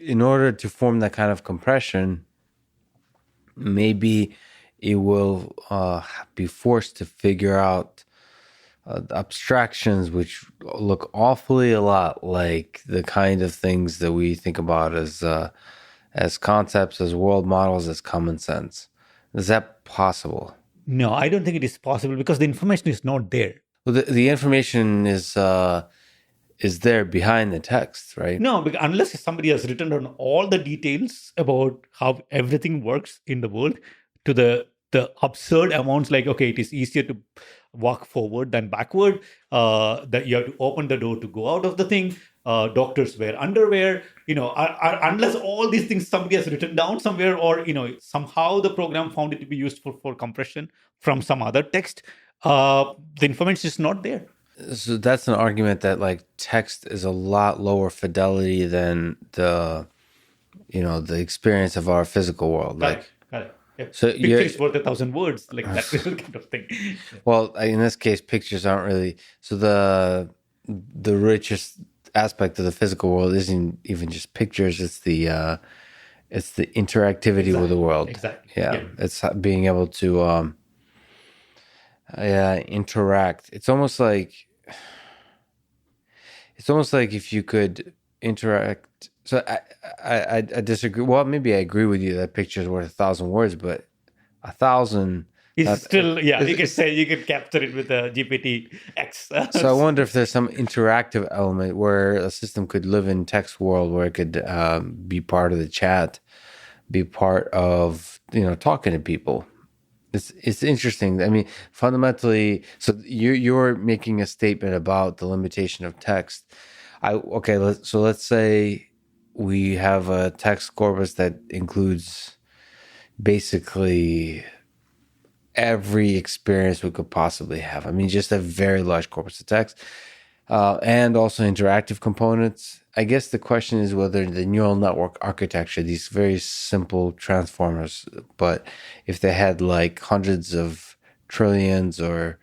in order to form that kind of compression, maybe it will be forced to figure out abstractions which look awfully a lot like the kind of things that we think about as concepts, as world models, as common sense. Is that possible? No, I don't think it is possible because the information is not there. Well, the information is there behind the text, right? No, because unless somebody has written down all the details about how everything works in the world to the absurd amounts, like, okay, it is easier to walk forward than backward, that you have to open the door to go out of the thing, doctors wear underwear, unless all these things somebody has written down somewhere, or somehow the program found it to be useful for compression from some other text, the information is not there. So that's an argument that like text is a lot lower fidelity than the experience of our physical world. Correct. Yeah. So pictures worth 1,000 words, like that kind of thing. Yeah. Well, in this case, pictures aren't really. So the richest aspect of the physical world isn't even just pictures. It's the interactivity with the world. Exactly. Yeah. It's being able to interact. It's almost like if you could interact. So I disagree. Well, maybe I agree with you that pictures worth 1,000 words, but 1,000 is still, you could say you could capture it with a GPT X. So I wonder if there's some interactive element where a system could live in text world, where it could be part of the chat, be part of talking to people. It's interesting. I mean, fundamentally, so you're making a statement about the limitation of text. Let's say we have a text corpus that includes basically every experience we could possibly have. I mean, just a very large corpus of text, and also interactive components. I guess the question is whether the neural network architecture, these very simple transformers, but if they had like hundreds of trillions or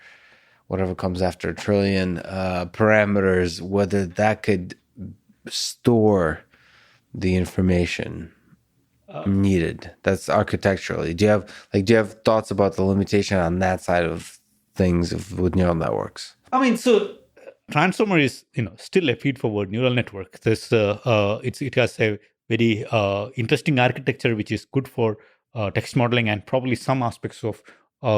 whatever comes after a trillion parameters, whether that could store the information needed. That's architecturally. Do you have thoughts about the limitation on that side of things with neural networks? I mean, so transformer is still a feed forward neural network. This it has a very interesting architecture which is good for text modeling and probably some aspects of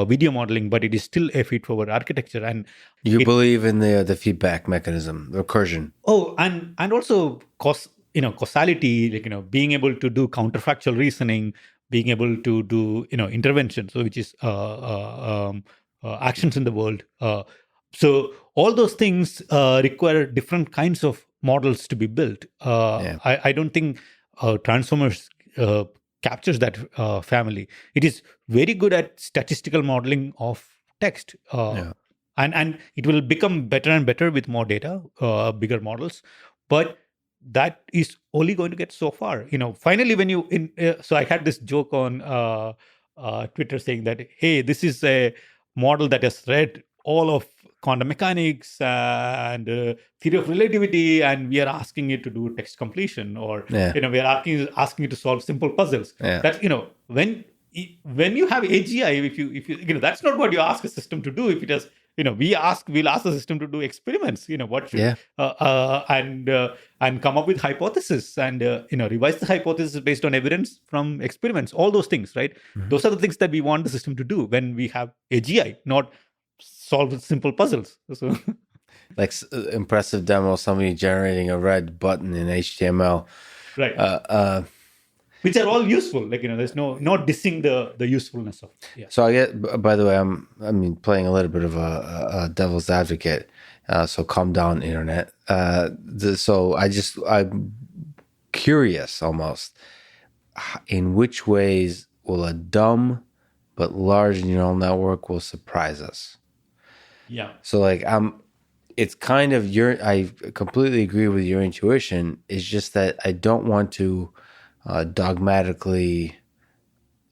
video modeling, but it is still a feed forward architecture. And you believe in the feedback mechanism, recursion. Oh, and also causality, like being able to do counterfactual reasoning, being able to do intervention, so which is actions in the world. So all those things require different kinds of models to be built. I don't think transformers captures that family. It is very good at statistical modeling of text. And it will become better and better with more data, bigger models. But that is only going to get so far. Finally, when so I had this joke on Twitter saying that, hey, this is a model that has read all of quantum mechanics and theory of relativity, and we are asking it to do text completion, or we are asking it to solve simple puzzles. That when you have AGI, if you that's not what you ask a system to do. If it has we'll ask the system to do experiments. What should and come up with hypothesis and revise the hypothesis based on evidence from experiments. All those things, right? Mm-hmm. Those are the things that we want the system to do when we have AGI, not solve simple puzzles. So, like impressive demo, somebody generating a red button in HTML, right? Which are all useful. Like there's no dissing the usefulness of. Yeah. So I get. By the way, I'm playing a little bit of a devil's advocate. So calm down, internet. So I'm curious almost. In which ways will a dumb but large neural network will surprise us? Yeah. So it's kind of I completely agree with your intuition. It's just that I don't want to dogmatically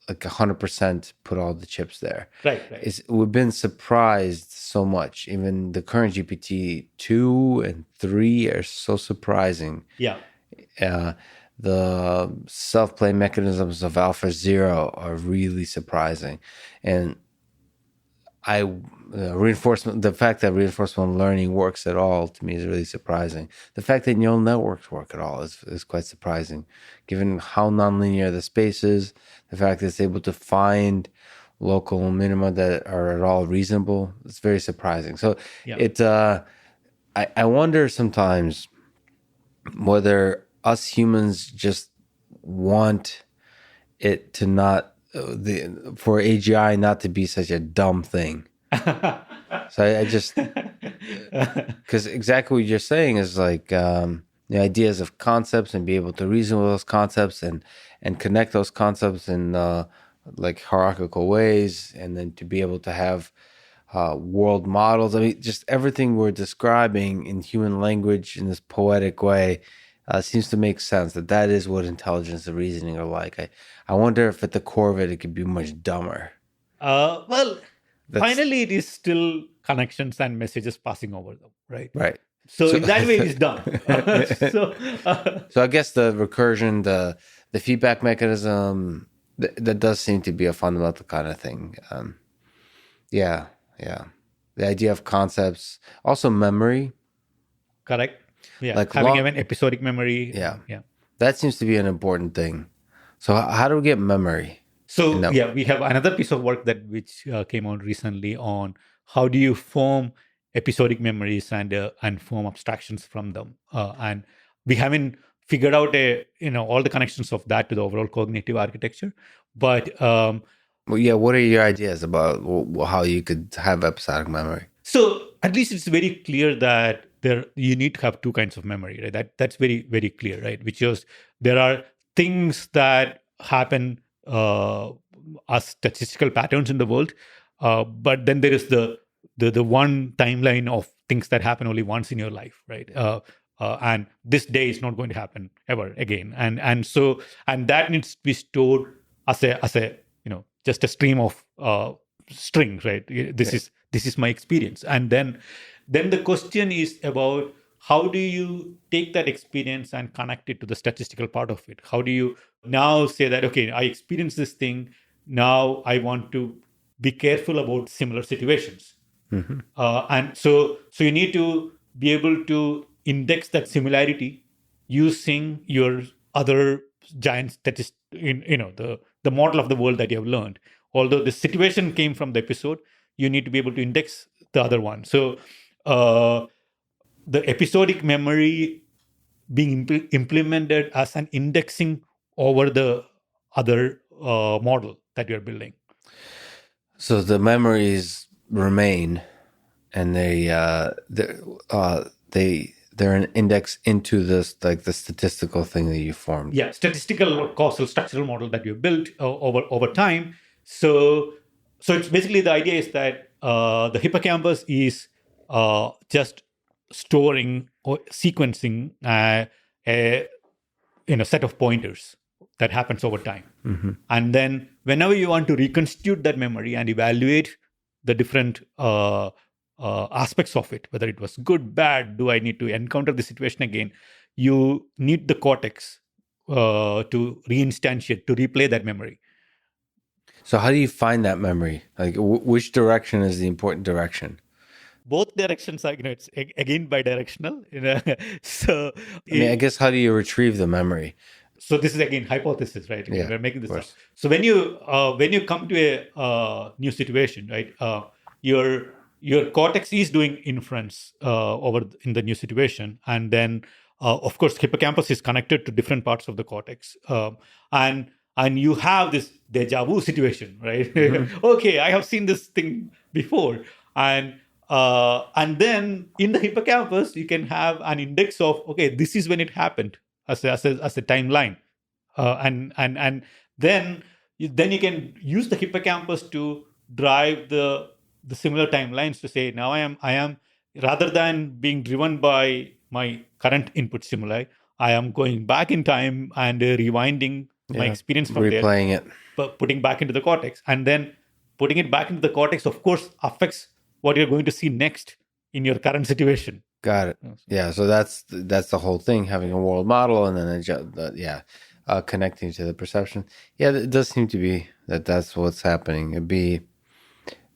100% put all the chips there. Right. We've been surprised so much. Even the current GPT 2 and 3 are so surprising. Yeah. Uh, the self-play mechanisms of Alpha Zero are really surprising, and the fact that reinforcement learning works at all to me is really surprising. The fact that neural networks work at all is quite surprising, given how nonlinear the space is. The fact that it's able to find local minima that are at all reasonable, it's very surprising. So I wonder sometimes whether us humans just want it to not for AGI not to be such a dumb thing. So I just because exactly what you're saying is like the ideas of concepts and be able to reason with those concepts and connect those concepts in like hierarchical ways, and then to be able to have world models. I mean, just everything we're describing in human language in this poetic way seems to make sense. That is what intelligence and reasoning are like. I wonder if at the core of it, it could be much dumber. Finally, it is still connections and messages passing over them, right? Right. So in that way, it is dumb. So I guess the recursion, the feedback mechanism, that does seem to be a fundamental kind of thing. Yeah. The idea of concepts, also memory. Correct. Yeah. Like having an episodic memory. Yeah. That seems to be an important thing. So how do we get memory? So we have another piece of work which came out recently on how do you form episodic memories and form abstractions from them. And we haven't figured out all the connections of that to the overall cognitive architecture. But what are your ideas about how you could have episodic memory? So at least it's very clear that you need to have two kinds of memory, right? That's very, very clear, right? Which is there are things that happen as statistical patterns in the world, but then there is the one timeline of things that happen only once in your life, right? And this day is not going to happen ever again, and that needs to be stored as a just a stream of strings, right? This is my experience, and then the question is about how do you take that experience and connect it to the statistical part of it? How do you now say that, okay, I experienced this thing, now I want to be careful about similar situations. Mm-hmm. And so you need to be able to index that similarity using your other giant statistic, the model of the world that you have learned. Although the situation came from the episode, you need to be able to index the other one. So the episodic memory being implemented as an indexing over the other model that you're building. So the memories remain, and they're an index into this, like the statistical thing that you formed. Yeah, statistical or causal structural model that you built over time. So it's basically the idea is that the hippocampus is just storing or sequencing a set of pointers that happens over time. Mm-hmm. And then whenever you want to reconstitute that memory and evaluate the different aspects of it, whether it was good, bad, do I need to encounter the situation again, you need the cortex to reinstantiate, to replay that memory. So how do you find that memory? Like which direction is the important direction? Both directions are, it's again bidirectional. So I guess how do you retrieve the memory? So this is again hypothesis, right? Yeah, we're making this up. So when you come to a new situation, right, your cortex is doing inference over in the new situation, and then of course hippocampus is connected to different parts of the cortex, and you have this deja vu situation, right? Mm-hmm. Okay, I have seen this thing before, and then in the hippocampus you can have an index of, okay, this is when it happened as a timeline, and then you can use the hippocampus to drive the similar timelines to say, now I am rather than being driven by my current input stimuli, I am going back in time and rewinding my experience from there, replaying it, but putting back into the cortex, and then putting it back into the cortex, of course, affects what you're going to see next in your current situation. Got it. Yeah, so that's the whole thing, having a world model and then connecting to the perception. Yeah, it does seem to be that's what's happening. It'd be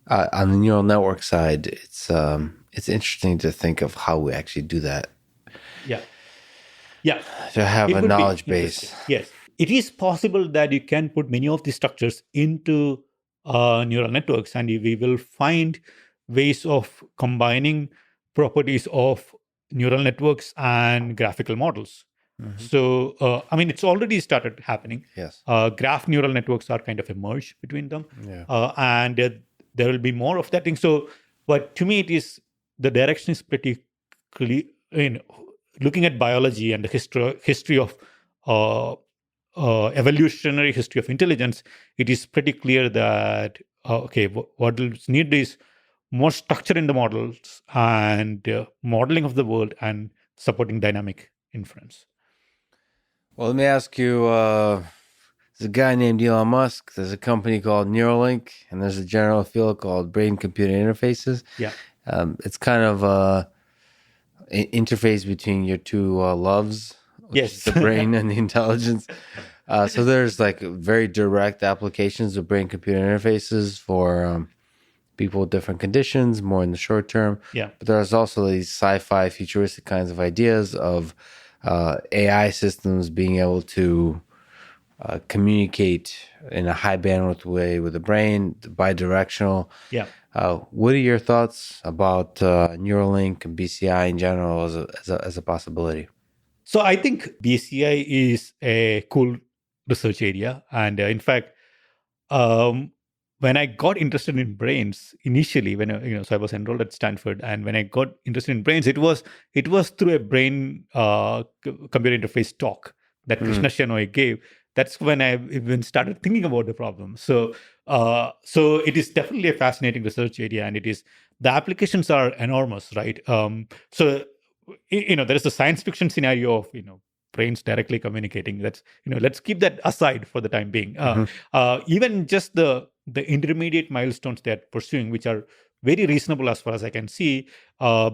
on the neural network side. It's interesting to think of how we actually do that. Yeah. Yeah. To have It a would be knowledge interesting. base. Yes. It is possible that you can put many of these structures into neural networks, and we will find ways of combining properties of neural networks and graphical models. Mm-hmm. So, I mean, it's already started happening. Yes. Graph neural networks are kind of a merge between them. Yeah. And there will be more of that thing. So, but to me, it is the direction is pretty clear. Looking at biology and the history of evolutionary history of intelligence, it is pretty clear that what is needed is more structure in the models and modeling of the world and supporting dynamic inference. Well, let me ask you. There's a guy named Elon Musk. There's a company called Neuralink, and there's a general field called brain-computer interfaces. Yeah, it's kind of an interface between your two loves, which is the brain and the intelligence. So there's like very direct applications of brain-computer interfaces for people with different conditions, more in the short term. Yeah. But there's also these sci-fi futuristic kinds of ideas of AI systems being able to communicate in a high bandwidth way with the brain, bidirectional. Yeah. What are your thoughts about Neuralink and BCI in general as a possibility? So I think BCI is a cool research area, and in fact, when I got interested in brains initially, so I was enrolled at Stanford, and when I got interested in brains, it was through a brain computer interface talk that Krishna Shenoy gave. That's when I even started thinking about the problem. So it is definitely a fascinating research area, and the applications are enormous, right? So there is a science fiction scenario of brains directly communicating. Let's keep that aside for the time being. Even just the intermediate milestones they're pursuing, which are very reasonable as far as I can see,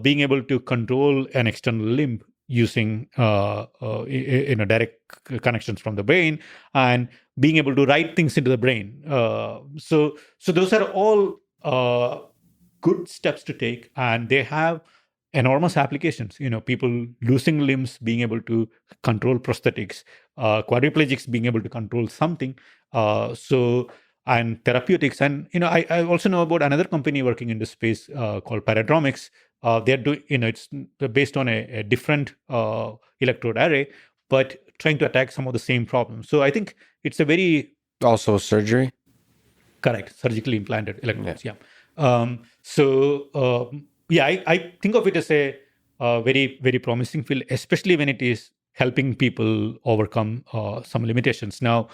being able to control an external limb using direct connections from the brain, and being able to write things into the brain. So those are all good steps to take, and they have enormous applications. People losing limbs being able to control prosthetics, quadriplegics being able to control something. And therapeutics. And I also know about another company working in this space called Paradromics. They're doing, it's based on a different electrode array, but trying to attack some of the same problems. So I think it's a very also surgery. Correct, surgically implanted electrodes. Yeah. I think of it as a very, very promising field, especially when it is helping people overcome some limitations. Now,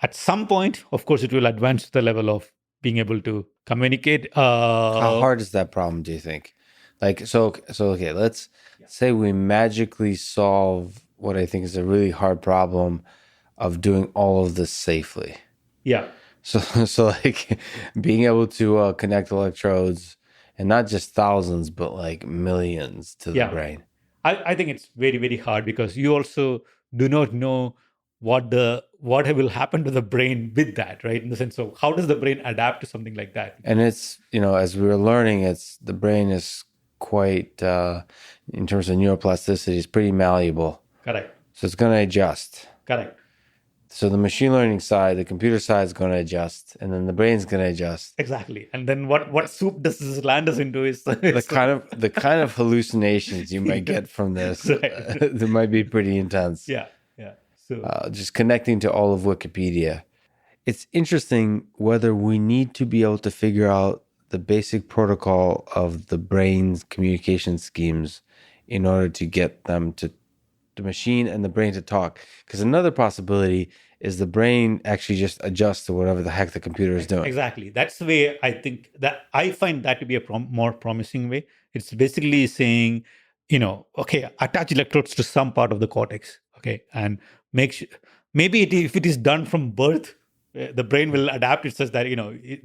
at some point, of course, it will advance to the level of being able to communicate. How hard is that problem, do you think? Okay, let's say we magically solve what I think is a really hard problem of doing all of this safely. Yeah. So like being able to connect electrodes, and not just thousands, but like millions to the brain. I think it's very, very hard because you also do not know what will happen to the brain with that, right? In the sense of how does the brain adapt to something like that? And it's, as we were learning, the brain is quite, in terms of neuroplasticity, is pretty malleable. Correct. So it's going to adjust. Correct. So the machine learning side, the computer side is going to adjust, and then the brain's going to adjust. Exactly. And then what soup does this land us into is the kind of hallucinations you might get from this. They might be pretty intense. Yeah. So just connecting to all of Wikipedia. It's interesting whether we need to be able to figure out the basic protocol of the brain's communication schemes in order to get them to the machine and the brain to talk. Because another possibility is the brain actually just adjusts to whatever the heck the computer is doing. Exactly. That's the way I think that I find that to be a more promising way. It's basically saying, okay, attach electrodes to some part of the cortex, okay, and make sure, maybe if it is done from birth, the brain will adapt it such that,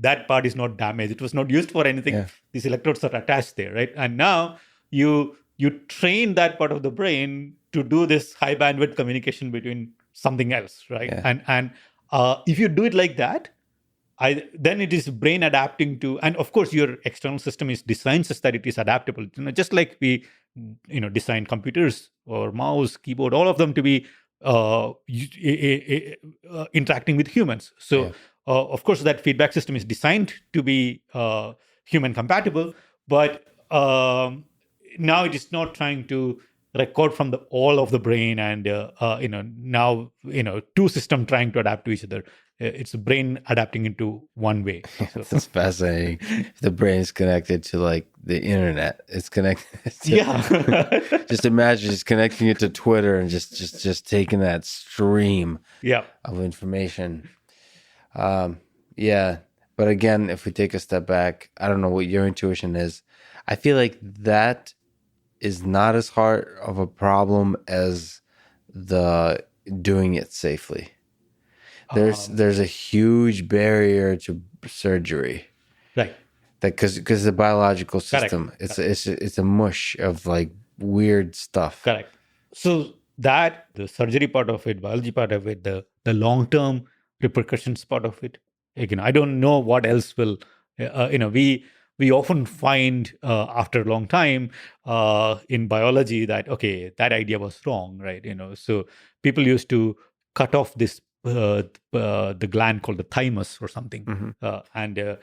that part is not damaged. It was not used for anything. Yeah. These electrodes are attached there, right? And now you you train that part of the brain to do this high bandwidth communication between something else, right? Yeah. And if you do it like that, then it is brain adapting to, and of course your external system is designed such that it is adaptable. Just like we, design computers or mouse, keyboard, all of them to be interacting with humans. So Yeah. of course that feedback system is designed to be human compatible, but now it is not trying to record from the all of the brain and now two system trying to adapt to each other. It's the brain adapting into one way. So. That's fascinating. The brain is connected to like the internet. It's connected. Just imagine just connecting it to Twitter and just taking that stream of information. Yeah. But again, if we take a step back, I don't know what your intuition is. I feel like that is not as hard of a problem as the doing it safely. There's a huge barrier to surgery, right? Because the biological system, it's a mush of like weird stuff. Correct. So that the surgery part of it, biology part of it, the long-term repercussions part of it. Again, I don't know what else will. We often find after a long time in biology that that idea was wrong, right? So people used to cut off this the gland called the thymus or something, and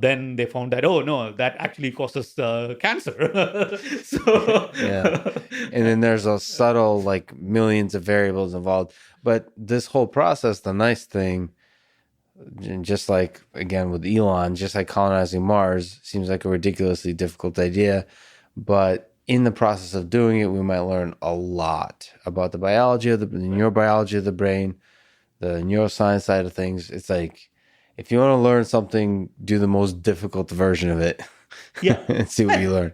then they found that no, that actually causes cancer. So and then there's a subtle like millions of variables involved. But this whole process, the nice thing, just like again with Elon, just like colonizing Mars, seems like a ridiculously difficult idea, but in the process of doing it, we might learn a lot about the biology of the neurobiology of the brain, the neuroscience side of things. It's like, if you want to learn something, do the most difficult version of it. And see what you learn.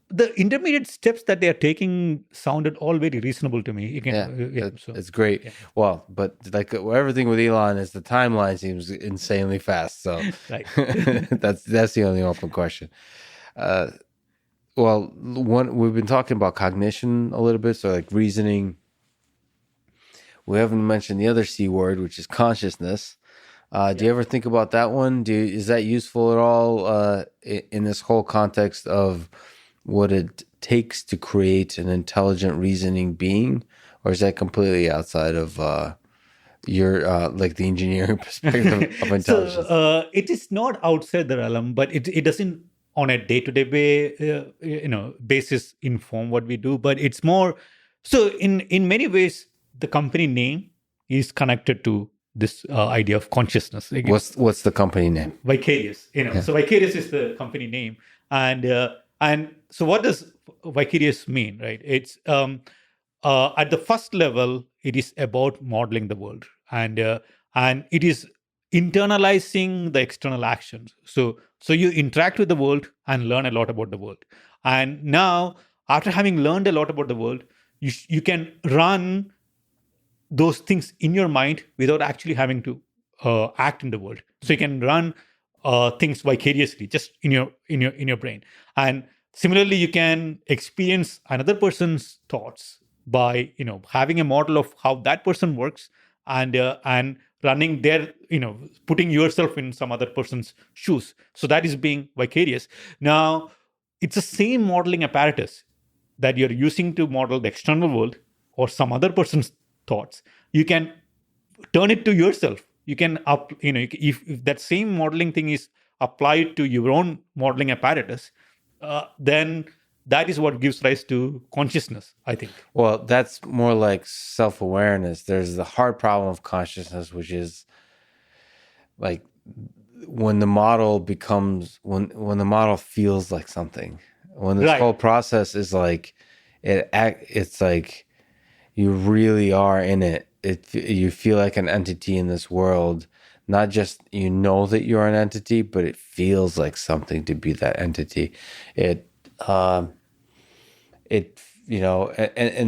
The intermediate steps that they are taking sounded all very reasonable to me. It's great. Well, but like everything with Elon is the timeline seems insanely fast. So that's the only open question. Well, we've been talking about cognition a little bit, so like reasoning. We haven't mentioned the other C word, which is consciousness. Do you ever think about that one? Is that useful at all in this whole context of what it takes to create an intelligent reasoning being? Or is that completely outside of your like the engineering perspective of intelligence? So it is not outside the realm, but it doesn't on a day-to-day basis inform what we do. But it's more so in many ways the company name is connected to this idea of consciousness. What's the company name? Vicarious. So Vicarious is the company name, and so what does Vicarious mean, right? It's at the first level, it is about modeling the world, and it is internalizing the external actions. So you interact with the world and learn a lot about the world, and now after having learned a lot about the world, you can run those things in your mind without actually having to act in the world. So you can run things vicariously just in your brain. And similarly, you can experience another person's thoughts by having a model of how that person works and running their putting yourself in some other person's shoes. So that is being vicarious. Now it's the same modeling apparatus that you're using to model the external world or some other person's thoughts. You can turn it to yourself. You can if that same modeling thing is applied to your own modeling apparatus, then that is what gives rise to consciousness, I think. Well, that's more like self-awareness. There's the hard problem of consciousness, which is like when the model becomes when the model feels like something. When this whole process is like it's like you really are in it. You feel like an entity in this world. Not just that you're an entity, but it feels like something to be that entity. And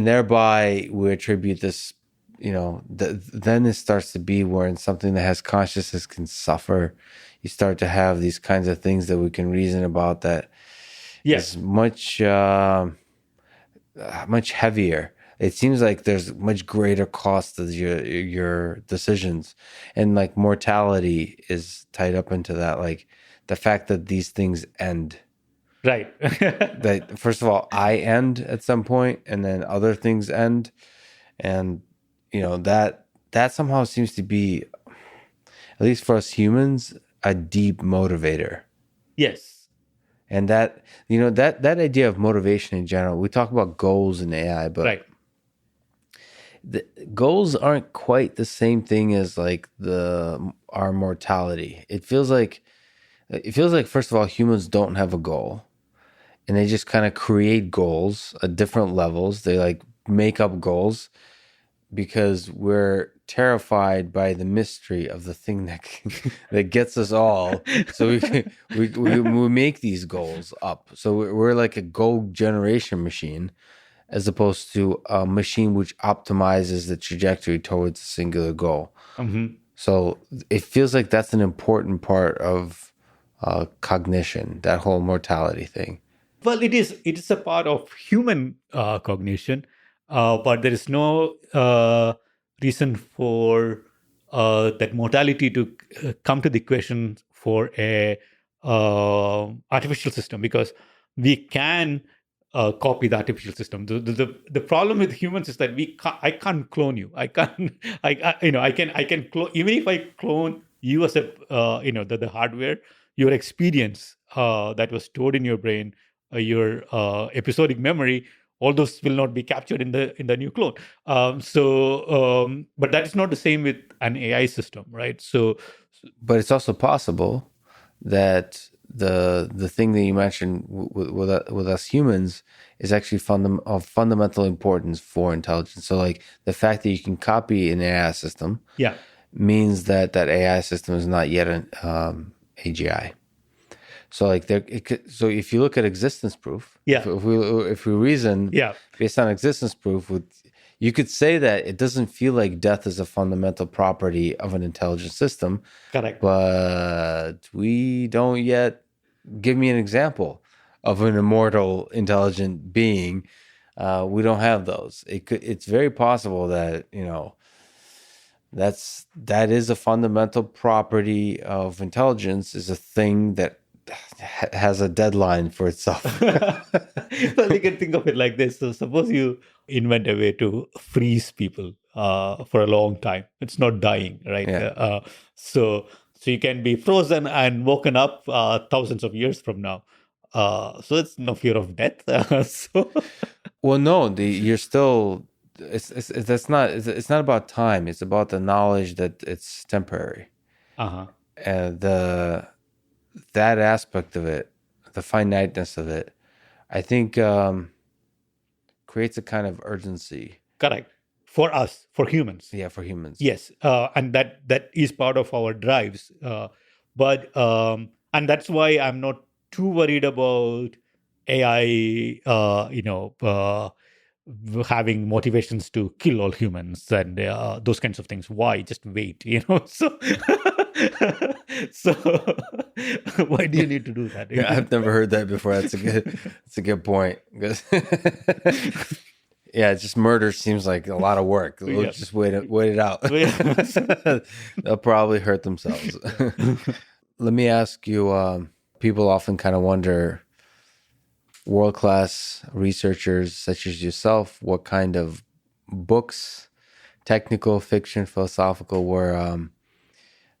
thereby we attribute this. Then it starts to be where in something that has consciousness can suffer. You start to have these kinds of things that we can reason about that is much much heavier. It seems like there's much greater cost to your decisions, and like mortality is tied up into that. Like the fact that these things end. Right. That first of all, I end at some point, and then other things end, and that somehow seems to be, at least for us humans, a deep motivator. Yes. And that idea of motivation in general, we talk about goals in AI, but Right. the goals aren't quite the same thing as like our mortality. It feels like first of all, humans don't have a goal, and they just kind of create goals at different levels. They like make up goals because we're terrified by the mystery of the thing that gets us all. So we make these goals up. So we're like a goal generation machine, as opposed to a machine which optimizes the trajectory towards a singular goal. Mm-hmm. So it feels like that's an important part of cognition, that whole mortality thing. Well, it is a part of human cognition, but there is no reason for that mortality to come to the equation for a artificial system, because we can copy the artificial system. The problem with humans is that I can't clone you. I can't. I can clone, even if I clone you as a the hardware, your experience that was stored in your brain, your episodic memory, all those will not be captured in the new clone. But that is not the same with an AI system, right? But it's also possible that the thing that you mentioned with us humans is actually of fundamental importance for intelligence. So like the fact that you can copy an AI system, yeah, means that AI system is not yet an AGI. So like so if you look at existence proof, yeah, if we reason based on existence proof, you could say that it doesn't feel like death is a fundamental property of an intelligent system. correct. But we don't yet. Give me an example of an immortal, intelligent being. We don't have those. It's very possible that that is a fundamental property of intelligence, is a thing that has a deadline for itself. Well, you can think of it like this. So suppose you invent a way to freeze people for a long time. It's not dying, right? Yeah. So you can be frozen and woken up thousands of years from now. So it's no fear of death. Well, no, you're still. It's not about time. It's about the knowledge that it's temporary. And that aspect of it, the finiteness of it, I think creates a kind of urgency. Correct. For us, for humans. Yeah, for humans. Yes, and that is part of our drives. And that's why I'm not too worried about AI. Having motivations to kill all humans and those kinds of things. Why? Just wait, So, so why do you need to do that? Yeah, I've never heard that before. That's a good point. Yeah, just murder seems like a lot of work. We'll just wait it out. They'll probably hurt themselves. Let me ask you. People often kind of wonder, world-class researchers such as yourself, what kind of books, technical, fiction, philosophical,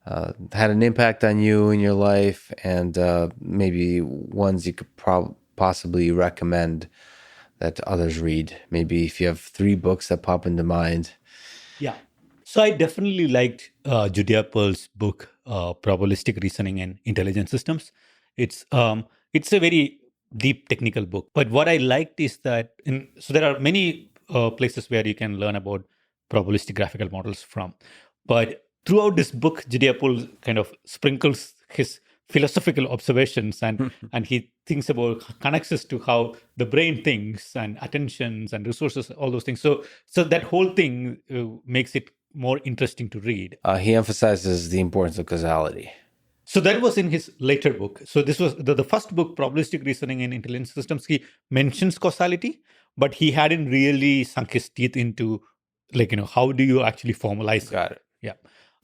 had an impact on you in your life, and maybe ones you could possibly recommend that others read. Maybe if you have 3 books that pop into mind. Yeah. So I definitely liked Judy Appel's book, Probabilistic Reasoning and Intelligent Systems. It's a very deep technical book. But what I liked is that, so there are many places where you can learn about probabilistic graphical models from. But throughout this book, Judy Appel kind of sprinkles his philosophical observations and he thinks about, connects us to how the brain thinks and attentions and resources, all those things. So that whole thing makes it more interesting to read. He emphasizes the importance of causality. So that was in his later book. So this was the first book, Probabilistic Reasoning in Intelligent Systems. He mentions causality, but he hadn't really sunk his teeth into, how do you actually formalize Got it. Yeah.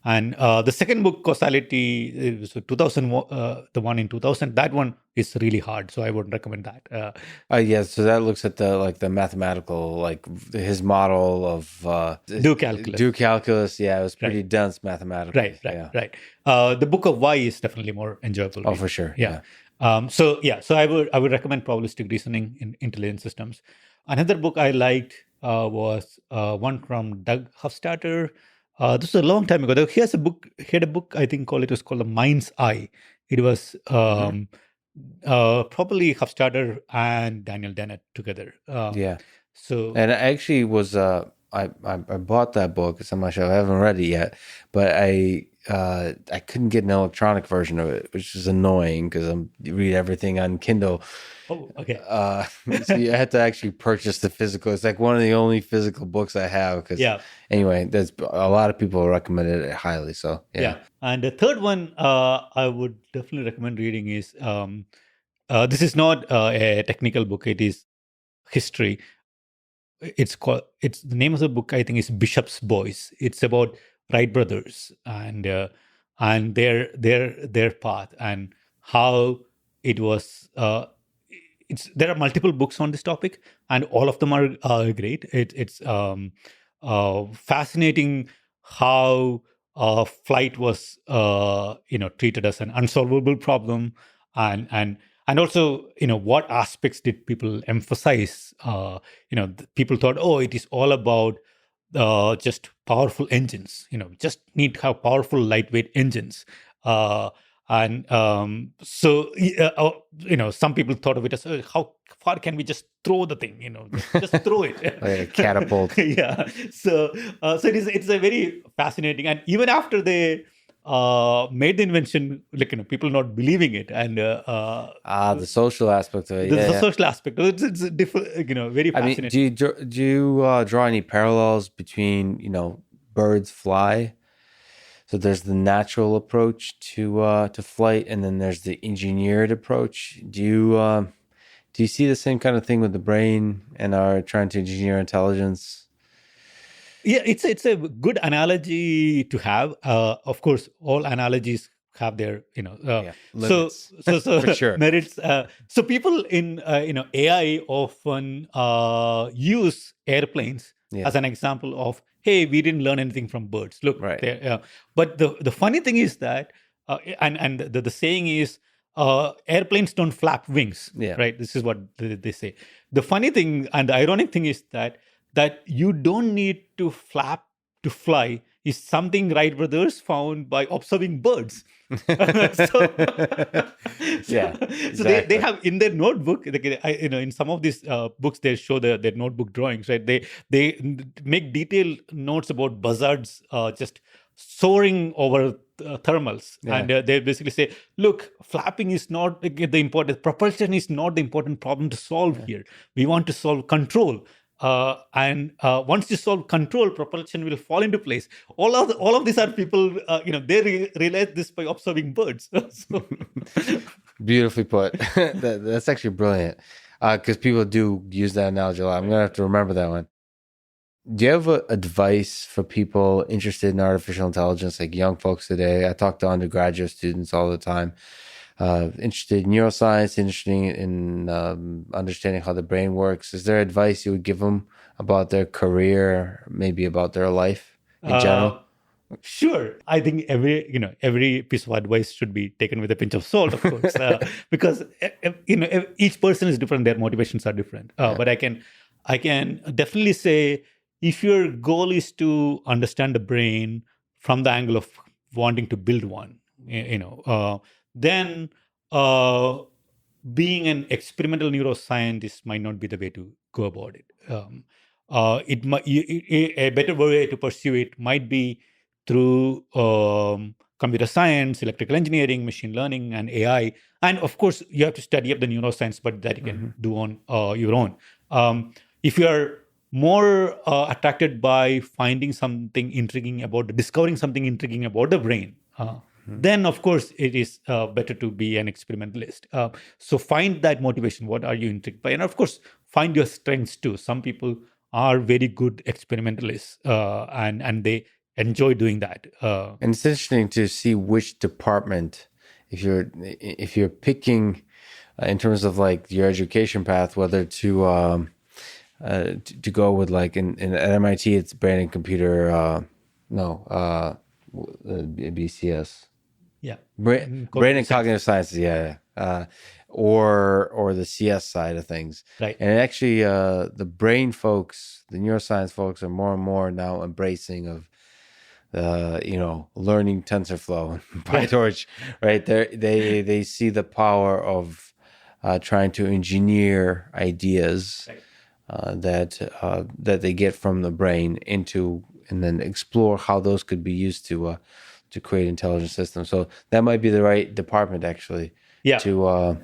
And the second book, Causality, it was 2000, the one in 2000, that one is really hard. So I wouldn't recommend that. Yeah, so that looks at the mathematical, his model of Do calculus. Do calculus. Yeah, it was pretty dense mathematically. Right. The Book of Why is definitely more enjoyable. Oh, for sure. Yeah. So I would recommend Probabilistic Reasoning in Intelligent Systems. Another book I liked was one from Doug Hofstadter. This was a long time ago. He had a book, I think it was called The Mind's Eye. It was probably Hofstadter and Daniel Dennett together. So, and I actually was I bought that book. It's on my shelf. I haven't read it yet, but I couldn't get an electronic version of it, which is annoying because I read everything on Kindle. Oh, okay. So you had to actually purchase the physical. It's like one of the only physical books I have. Anyway, there's a lot of people recommended it highly. So yeah. And the third one I would definitely recommend reading is this is not a technical book. It is history. It's the name of the book, I think, is Bishop's Boys. It's about Wright brothers and their path and how it was. There are multiple books on this topic, and all of them are great. It's fascinating how flight was treated as an unsolvable problem, and also, what aspects did people emphasize? People thought, it is all about just powerful engines. Just need to have powerful, lightweight engines. Some people thought of it as, how far can we just throw the thing? Just throw it. Like a catapult. Yeah. So it's a very fascinating, and even after they made the invention, people not believing it, and the social aspect of it. The social aspect. It's different, very fascinating. I mean, do you draw any parallels between birds fly? So there's the natural approach to flight, and then there's the engineered approach. Do you see the same kind of thing with the brain and our trying to engineer intelligence? Yeah, it's a good analogy to have. Of course, all analogies have their limits. So For sure. merits. So people in AI often use airplanes as an example of, hey, we didn't learn anything from birds. Look, right. But the funny thing is that, and the saying is, airplanes don't flap wings. Yeah. Right. This is what they say. The funny thing and the ironic thing is that you don't need to flap to fly is something Wright brothers found by observing birds. So they have in their notebook, in some of these books, they show their notebook drawings, right? They make detailed notes about buzzards just soaring over thermals. And they basically say, look, flapping is not the important, propulsion is not the important problem to solve here. We want to solve control. Once you solve control, propulsion will fall into place. All of these are people, they realize this by observing birds. Beautifully put. That's actually brilliant, because people do use that analogy a lot. I'm going to have to remember that one. Do you have advice for people interested in artificial intelligence, like young folks today? I talk to undergraduate students all the time. Interested in neuroscience, interested in understanding how the brain works. Is there advice you would give them about their career, maybe about their life in general? Sure. I think every piece of advice should be taken with a pinch of salt, of course, because each person is different. Their motivations are different. But I can definitely say, if your goal is to understand the brain from the angle of wanting to build one, then being an experimental neuroscientist might not be the way to go about it. A better way to pursue it might be through computer science, electrical engineering, machine learning, and AI. And of course, you have to study up the neuroscience, but that you can do on your own. If you are more attracted by discovering something intriguing about the brain, then of course it is better to be an experimentalist. So find that motivation. What are you intrigued by? And of course, find your strengths too. Some people are very good experimentalists, and they enjoy doing that. And it's interesting to see which department, if you're picking in terms of like your education path, whether to go with like at MIT, it's brain and computer. BCS. Yeah, Brain and cognitive sciences. Yeah. Or the CS side of things. Right. And actually, the brain folks, the neuroscience folks, are more and more now embracing of learning TensorFlow and PyTorch, right? They see the power of trying to engineer ideas that they get from the brain into, and then explore how those could be used to create intelligent systems. So that might be the right department, actually. Yeah. To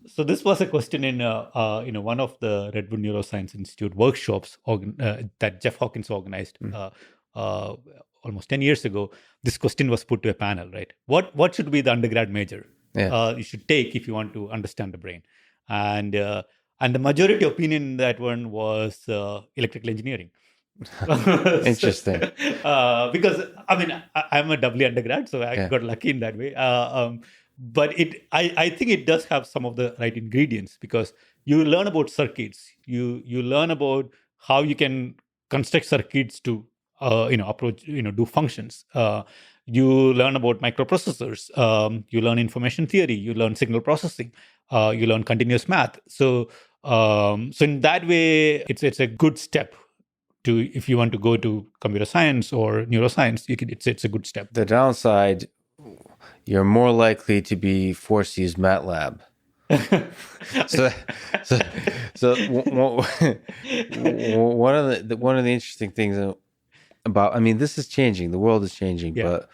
so this was a question in one of the Redwood Neuroscience Institute workshops that Jeff Hawkins organized almost 10 years ago. This question was put to a panel, right? What should be the undergrad major you should take if you want to understand the brain? And the majority opinion in that one was electrical engineering. Interesting. Because I'm a doubly undergrad, so I got lucky in that way. But I think it does have some of the right ingredients, because you learn about circuits, you learn about how you can construct circuits to approach, do functions. You learn about microprocessors. You learn information theory. You learn signal processing. You learn continuous math. So in that way, it's a good step to, if you want to go to computer science or neuroscience, it's a good step. The downside, you're more likely to be forced to use MATLAB. so one of the interesting things about, this is changing. The world is changing, but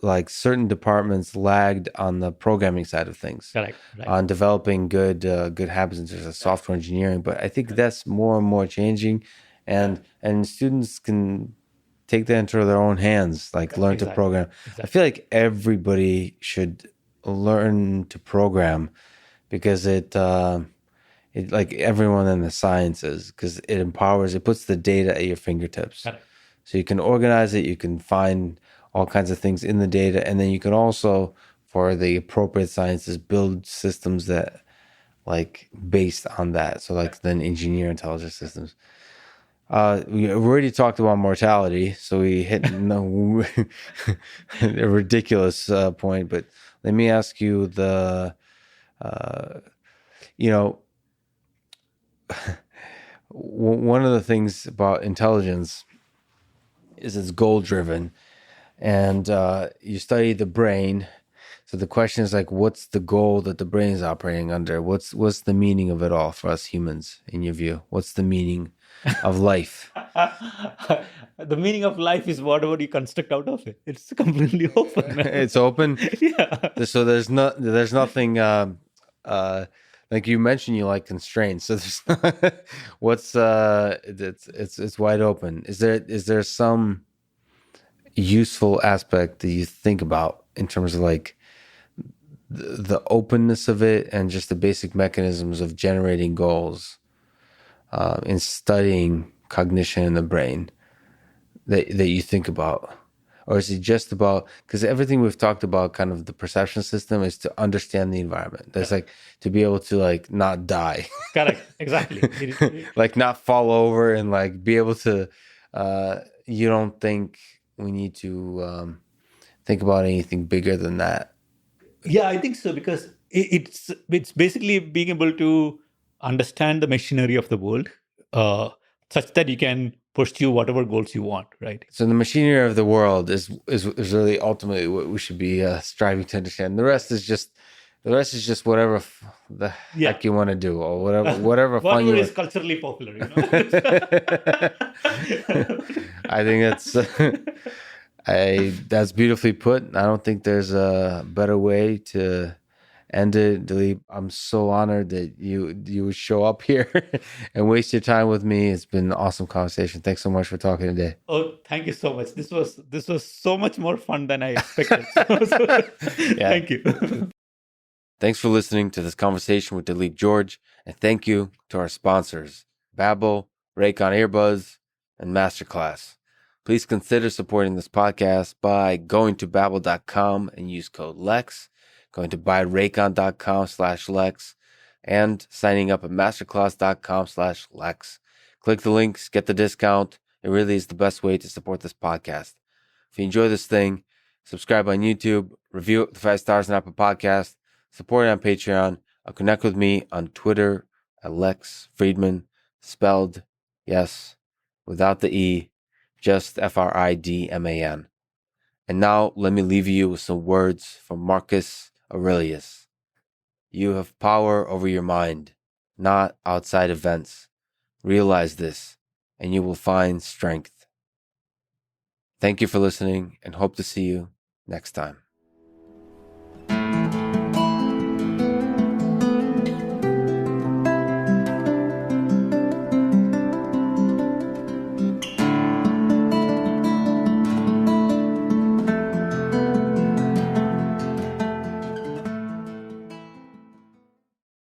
like certain departments lagged on the programming side of things, right. On developing good habits in terms of software engineering. But I think that's more and more changing, and students can take that into their own hands, like learn to program. Exactly. I feel like everybody should learn to program, because it like everyone in the sciences, because it puts the data at your fingertips. So you can organize it, you can find all kinds of things in the data, and then you can also, for the appropriate sciences, build systems that like based on that. So like then engineer intelligent systems. We already talked about mortality, so we hit a ridiculous point. But let me ask you one of the things about intelligence is it's goal-driven, and you study the brain. So the question is like, what's the goal that the brain is operating under? What's the meaning of it all for us humans, in your view? What's the meaning of life? The meaning of life is whatever you construct out of it. It's completely open. It's open. Yeah. So there's nothing. Like you mentioned, you like constraints. So there's it's wide open. Is there some useful aspect that you think about in terms of like the openness of it and just the basic mechanisms of generating goals in studying cognition in the brain that you think about? Or is it just about, because everything we've talked about, kind of the perception system, is to understand the environment. That's like to be able to like not die. Correct. Exactly. Like not fall over, and like be able to, you don't think we need to think about anything bigger than that? Yeah, I think so, because it's basically being able to understand the machinery of the world such that you can pursue whatever goals you want, right? So the machinery of the world is really ultimately what we should be striving to understand. The rest is just whatever the heck you want to do, or whatever fun whatever is culturally popular. I think that's beautifully put. I don't think there's a better way to end it. Dileep, I'm so honored that you would show up here and waste your time with me. It's been an awesome conversation. Thanks so much for talking today. Oh, thank you so much. This was so much more fun than I expected. Thank you. Thanks for listening to this conversation with Dileep George, And thank you to our sponsors, Babbel, Raycon Earbuds, and Masterclass. Please consider supporting this podcast by going to babbel.com and use code LEX, going to buyraycon.com/LEX, and signing up at masterclass.com/LEX. Click the links, get the discount. It really is the best way to support this podcast. If you enjoy this thing, subscribe on YouTube, review it with 5 stars on Apple Podcasts, support it on Patreon, or connect with me on Twitter at Lex Friedman, spelled, yes, without the E, just Fridman. And now let me leave you with some words from Marcus Aurelius. You have power over your mind, not outside events. Realize this, and you will find strength. Thank you for listening, and hope to see you next time.